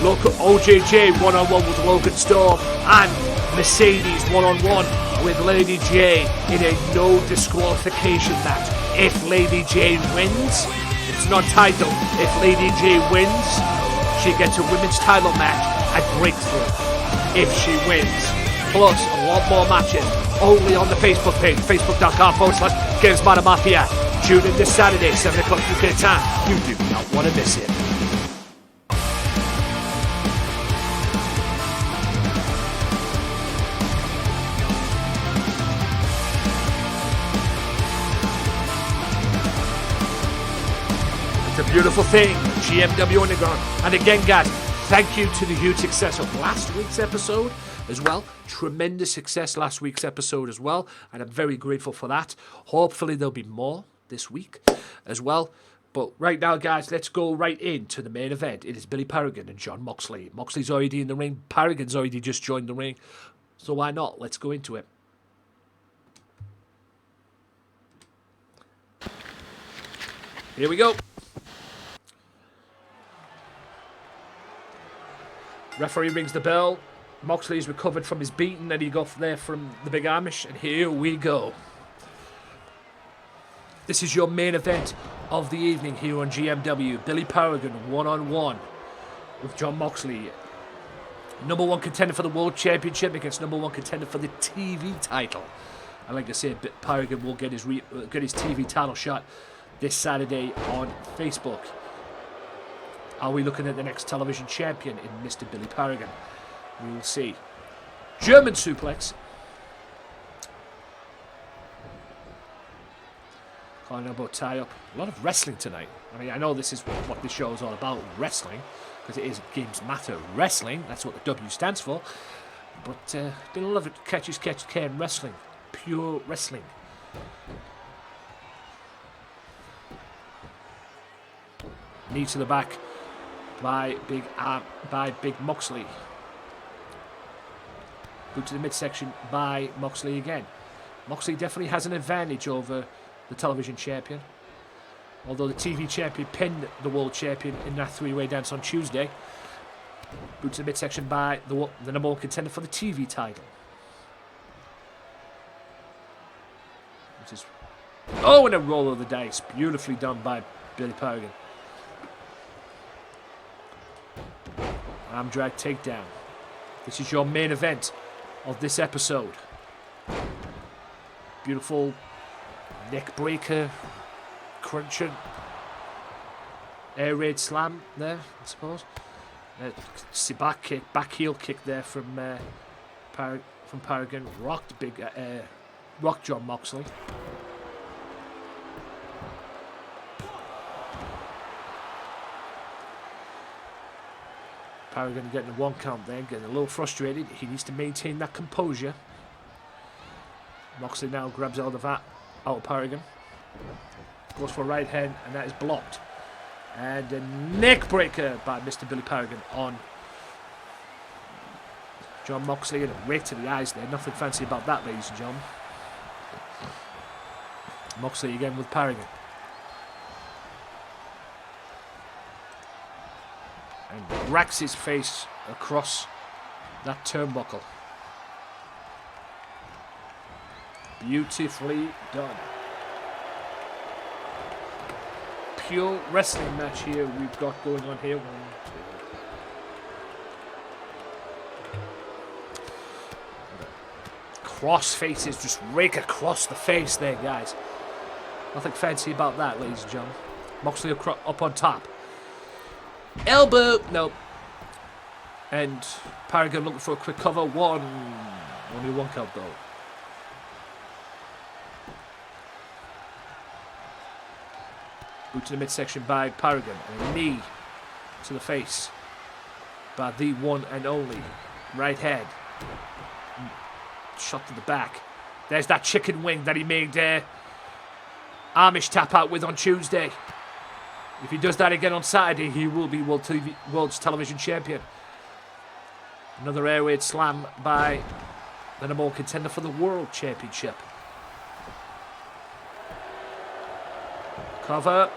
Loco OJJ one-on-one with Logan Storm, and Mercedes one-on-one with Lady J in a no disqualification match. If Lady J wins, it's not title. If Lady J wins, she gets a women's title match at Breakthrough. If she wins. Plus a lot more matches only on the Facebook page, facebook.com/Gamesmatter Mafia. Tune in this Saturday, 7 o'clock UK time. You do not want to miss it. beautiful thing, GMW Underground. And again, guys, thank you to the huge success of last week's episode as well. Tremendous success last week's episode as well, and I'm very grateful for that. Hopefully there'll be more this week as well. But right now, guys, let's go right into the main event. It is Billy Paragon and Jon Moxley. Moxley's already in the ring. Paragon's already just joined the ring. So why not? Let's go into it. Here we go. Referee rings the bell. Moxley's recovered from his beating that he got there from the Big Amish. And here we go. This is your main event of the evening here on GMW. Billy Paragon one-on-one with Jon Moxley. Number one contender for the World Championship against number one contender for the TV title. And like I said, Paragon will get his TV title shot this Saturday on Facebook. Are we looking at the next television champion in Mr. Billy Paragon? We will see. German suplex. Calling about tie-up. A lot of wrestling tonight. I mean, I know this is what this show is all about, wrestling, because it is Gamesmatter Wrestling. That's what the W stands for. But been a lot of catches, can wrestling. Pure wrestling. Knee to the back by Big Moxley. Boot to the midsection by Moxley again. Moxley definitely has an advantage over the television champion. Although the TV champion pinned the world champion in that three-way dance on Tuesday. Boot to the midsection by the number one contender for the TV title. Which is... Oh, and a roll of the dice. Beautifully done by Billy Paragon. Arm drag takedown. This is your main event of this episode. Beautiful neck breaker, crunching, air raid slam there, I suppose. Back heel kick there from Paragon. Rocked Jon Moxley. Paragon getting a one count there, getting a little frustrated. He needs to maintain that composure. Moxley now grabs out of Paragon. Goes for a right hand, and that is blocked. And a neck breaker by Mr. Billy Paragon on Jon Moxley, and a rake to the eyes there. Nothing fancy about that, ladies and gentlemen. Moxley again with Paragon. And racks his face across that turnbuckle. Beautifully done. Pure wrestling match here we've got going on here. 1, 2. Cross faces, just rake across the face there, guys. Nothing fancy about that, ladies and gentlemen. Moxley up on top. Elbow, nope. And Paragon looking for a quick cover. Only one count though. Boot to the midsection by Paragon, and a knee to the face by the one and only right hand. Shot to the back. There's that chicken wing that he made Amish tap out with on Tuesday. If he does that again on Saturday, he will be World's Television Champion. Another air raid slam by the number one contender for the World Championship. Cover.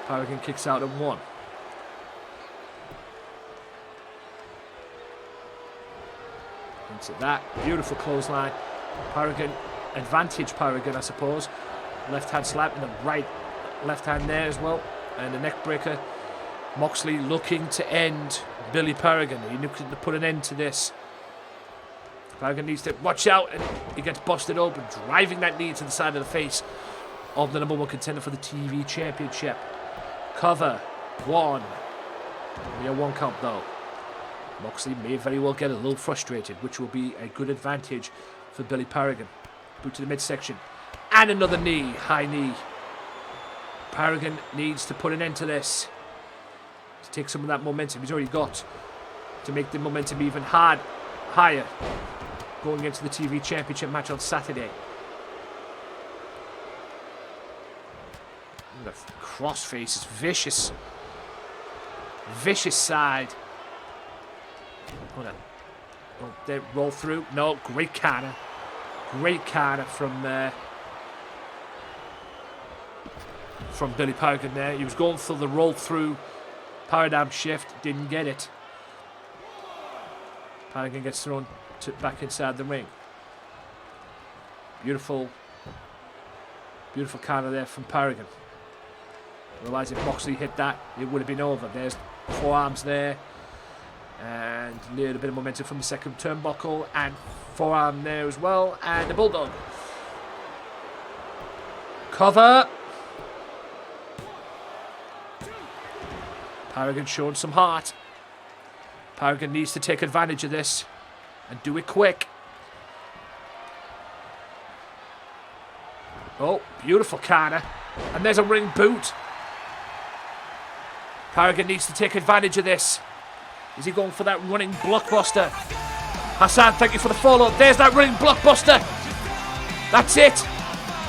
Paragon kicks out at 1. Into that. Beautiful clothesline. Paragon, advantage Paragon, I suppose. Left hand slap and the right left hand there as well. And the neck breaker. Moxley looking to end Billy Paragon. He looking to put an end to this. Paragon needs to watch out, and he gets busted open, driving that knee to the side of the face of the number one contender for the TV championship. Cover. 1. Only a 1 count though. Moxley may very well get a little frustrated, which will be a good advantage for Billy Paragon. Boot to the midsection. And another knee. High knee. Paragon needs to put an end to this. To take some of that momentum he's already got. To make the momentum even higher. Going into the TV Championship match on Saturday. The crossface is vicious. Vicious side. Hold on. Oh, they roll through. No, great counter. Great counter from Billy Paragon there. He was going for the roll through paradigm shift. Didn't get it. Paragon gets thrown back inside the ring. Beautiful. Beautiful counter there from Paragon. Otherwise, if Moxley hit that, it would have been over. There's forearms there. And a little bit of momentum from the second turnbuckle. And forearm there as well. And the Bulldog. Cover. Paragon showing some heart. Paragon needs to take advantage of this. And do it quick. Oh, beautiful counter. And there's a ring boot. Paragon needs to take advantage of this. Is he going for that running blockbuster? Hassan, thank you for the follow. There's that running blockbuster. That's it.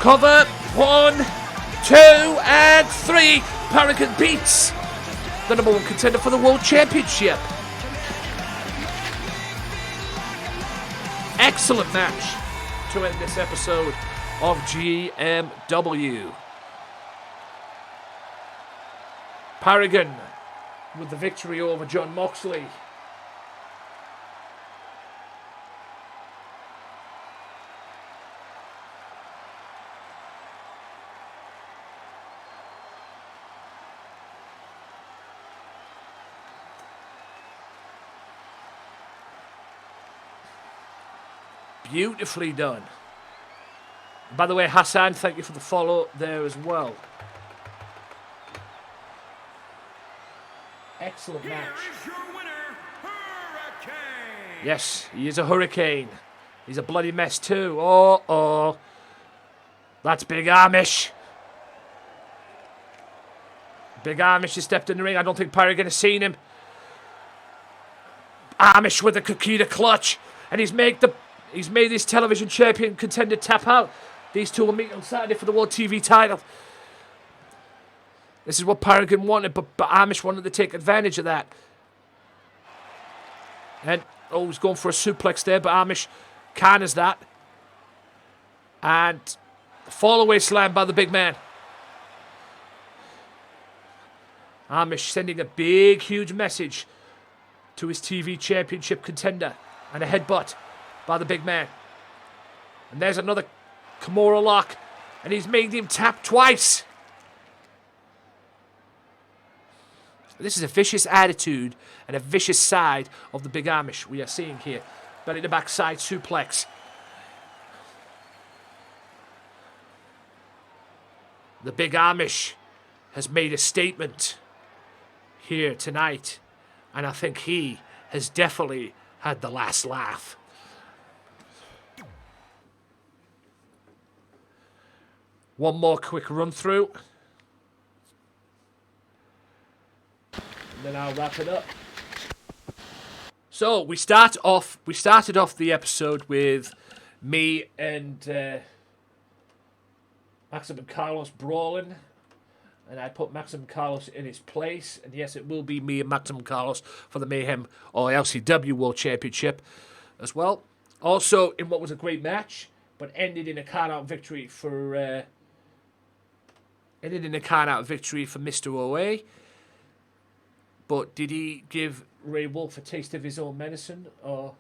Cover. 1, 2, and 3. Paragon beats the #1 contender for the World Championship. Excellent match to end this episode of GMW. Paragon with the victory over Jon Moxley. Beautifully done. By the way, Hassan, thank you for the follow there as well. Excellent match. Here is your winner, Hurricane. Yes, he is a hurricane. He's a bloody mess too. Oh. That's Big Amish. Big Amish has stepped in the ring. I don't think Paragon has seen him. Amish with the Kikita clutch. And he's made this television champion contender tap out. These two will meet on Saturday for the World TV title. This is what Paragon wanted, but Amish wanted to take advantage of that. And, he's going for a suplex there, but Amish counters that. And fall away slam by the big man. Amish sending a big, huge message to his TV championship contender. And a headbutt by the big man. And there's another Kimura lock. And he's made him tap twice. This is a vicious attitude and a vicious side of the Big Amish we are seeing here. Belly to backside suplex. The Big Amish has made a statement here tonight. And I think he has definitely had the last laugh. One more quick run through. And then I'll wrap it up. So we started off the episode with me and Maxim and Carlos brawling. And I put Maxim and Carlos in his place. And yes, it will be me and Maxim and Carlos for the Mayhem or LCW World Championship as well. Also, in what was a great match, but ended in a count-out victory for Mr. OA. But did he give Ray Wolf a taste of his own medicine, or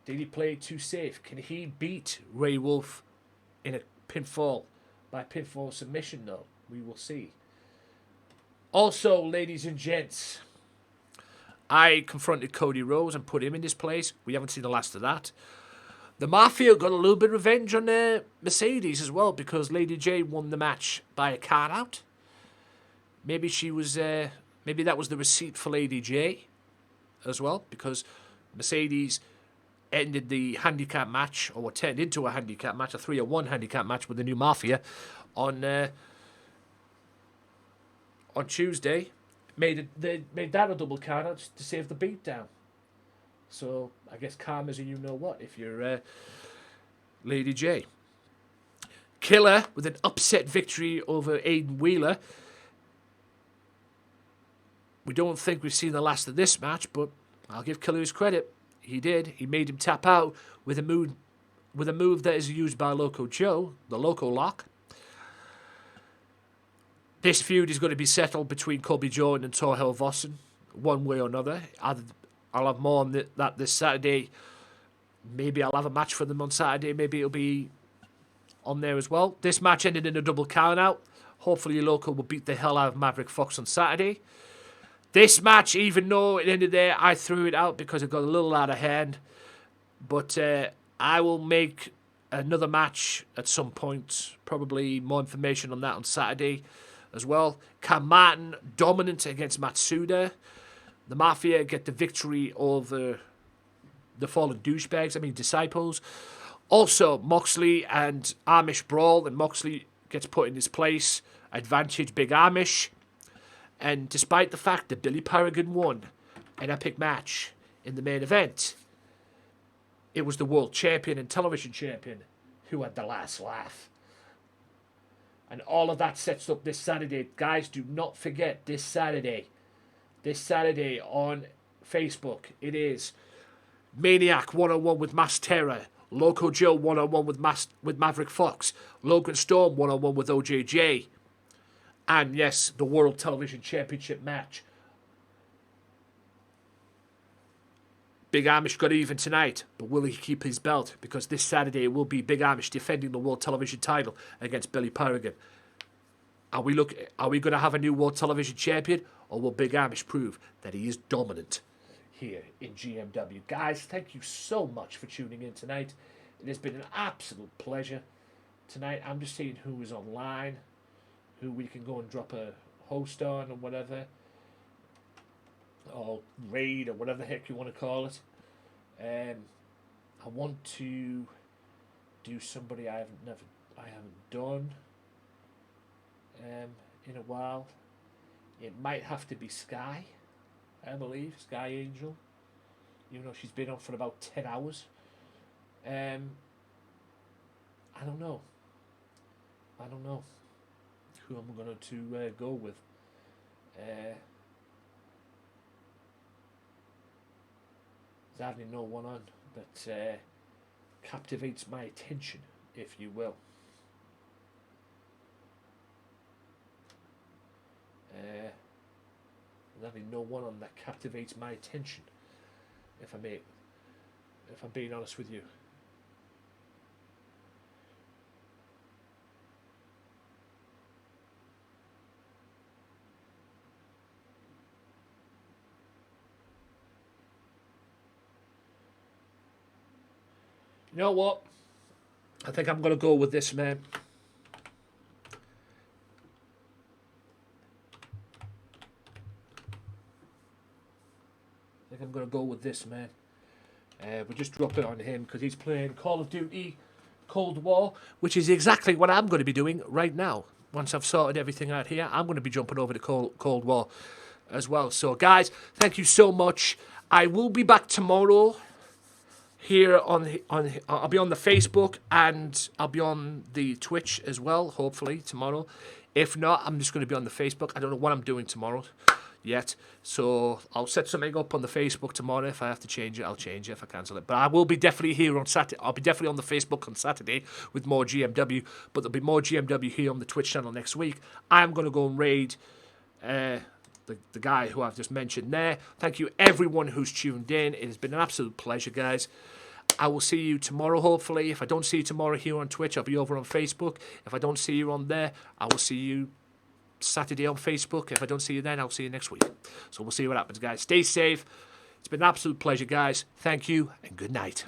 did he play it too safe? Can he beat Ray Wolf in a pinfall by pinfall submission, though? We will see. Also, ladies and gents, I confronted Cody Rhodes and put him in his place. We haven't seen the last of that. The Mafia got a little bit of revenge on Mercedes as well, because Lady J won the match by a count out. Maybe she was... Maybe that was the receipt for Lady J as well, because Mercedes ended the handicap match, or what turned into a handicap match, a 3-1 handicap match with the new Mafia on on Tuesday they made that a double count out to save the beatdown. So I guess karma's a you know what if you're Lady J. Killer with an upset victory over Aiden Wheeler. We don't think we've seen the last of this match, but I'll give Killer his credit. He did. He made him tap out with a move that is used by Loco Joe, the Loco Lock. This feud is going to be settled between Colby Jordan and Torhel Vossen, one way or another. I'll have more on that this Saturday. Maybe I'll have a match for them on Saturday. Maybe it'll be on there as well. This match ended in a double count out. Hopefully Loco will beat the hell out of Maverick Fox on Saturday. This match, even though it ended there, I threw it out because it got a little out of hand. But I will make another match at some point. Probably more information on that on Saturday as well. Cam Martin dominant against Matsuda. The Mafia get the victory over the Fallen Douchebags, Disciples. Also, Moxley and Amish brawl, and Moxley gets put in his place. Advantage Big Amish. And despite the fact that Billy Paragon won an epic match in the main event, it was the world champion and television champion who had the last laugh. And all of that sets up this Saturday. Guys, do not forget this Saturday on Facebook, it is Maniac 101 with Mass Terror, Loco Joe 101 with Maverick Fox, Logan Storm 101 with OJJ, and yes, the World Television Championship match. Big Amish got even tonight, but will he keep his belt? Because this Saturday it will be Big Amish defending the World Television title against Billy Paragon. Are we going to have a new World Television champion, or will Big Amish prove that he is dominant here in GMW? Guys, thank you so much for tuning in tonight. It has been an absolute pleasure tonight. I'm just seeing who is online, who we can go and drop a host on or whatever, or raid or whatever the heck you want to call it. I want to do somebody I haven't done in a while. It might have to be Sky, I believe, Sky Angel, even though she's been on for about 10 hours. I don't know who I'm going to go with. There's hardly no one on that captivates my attention, if you will. There's hardly no one on that captivates my attention, if I'm being honest with you. You know what? I think I'm going to go with this man. We just drop it on him because he's playing Call of Duty Cold War, which is exactly what I'm going to be doing right now. Once I've sorted everything out here, I'm going to be jumping over to Cold War as well. So, guys, thank you so much. I will be back tomorrow. Here I'll be on the Facebook and I'll be on the Twitch as well, hopefully tomorrow. If not, I'm just going to be on the Facebook. I don't know what I'm doing tomorrow yet, so I'll set something up on the Facebook tomorrow. If I have to change it, I'll change it if I cancel it. But I will be definitely here on Saturday. I'll be definitely on the Facebook on Saturday with more GMW, but there'll be more GMW here on the Twitch channel next week. I'm going to go and raid the guy who I've just mentioned there. Thank you everyone who's tuned in. It has been an absolute pleasure, guys. I will see you tomorrow, hopefully. If I don't see you tomorrow here on Twitch, I'll be over on Facebook. If I don't see you on there, I will see you Saturday on Facebook. If I don't see you then, I'll see you next week. So we'll see what happens, guys. Stay safe. It's been an absolute pleasure, guys. Thank you, and good night.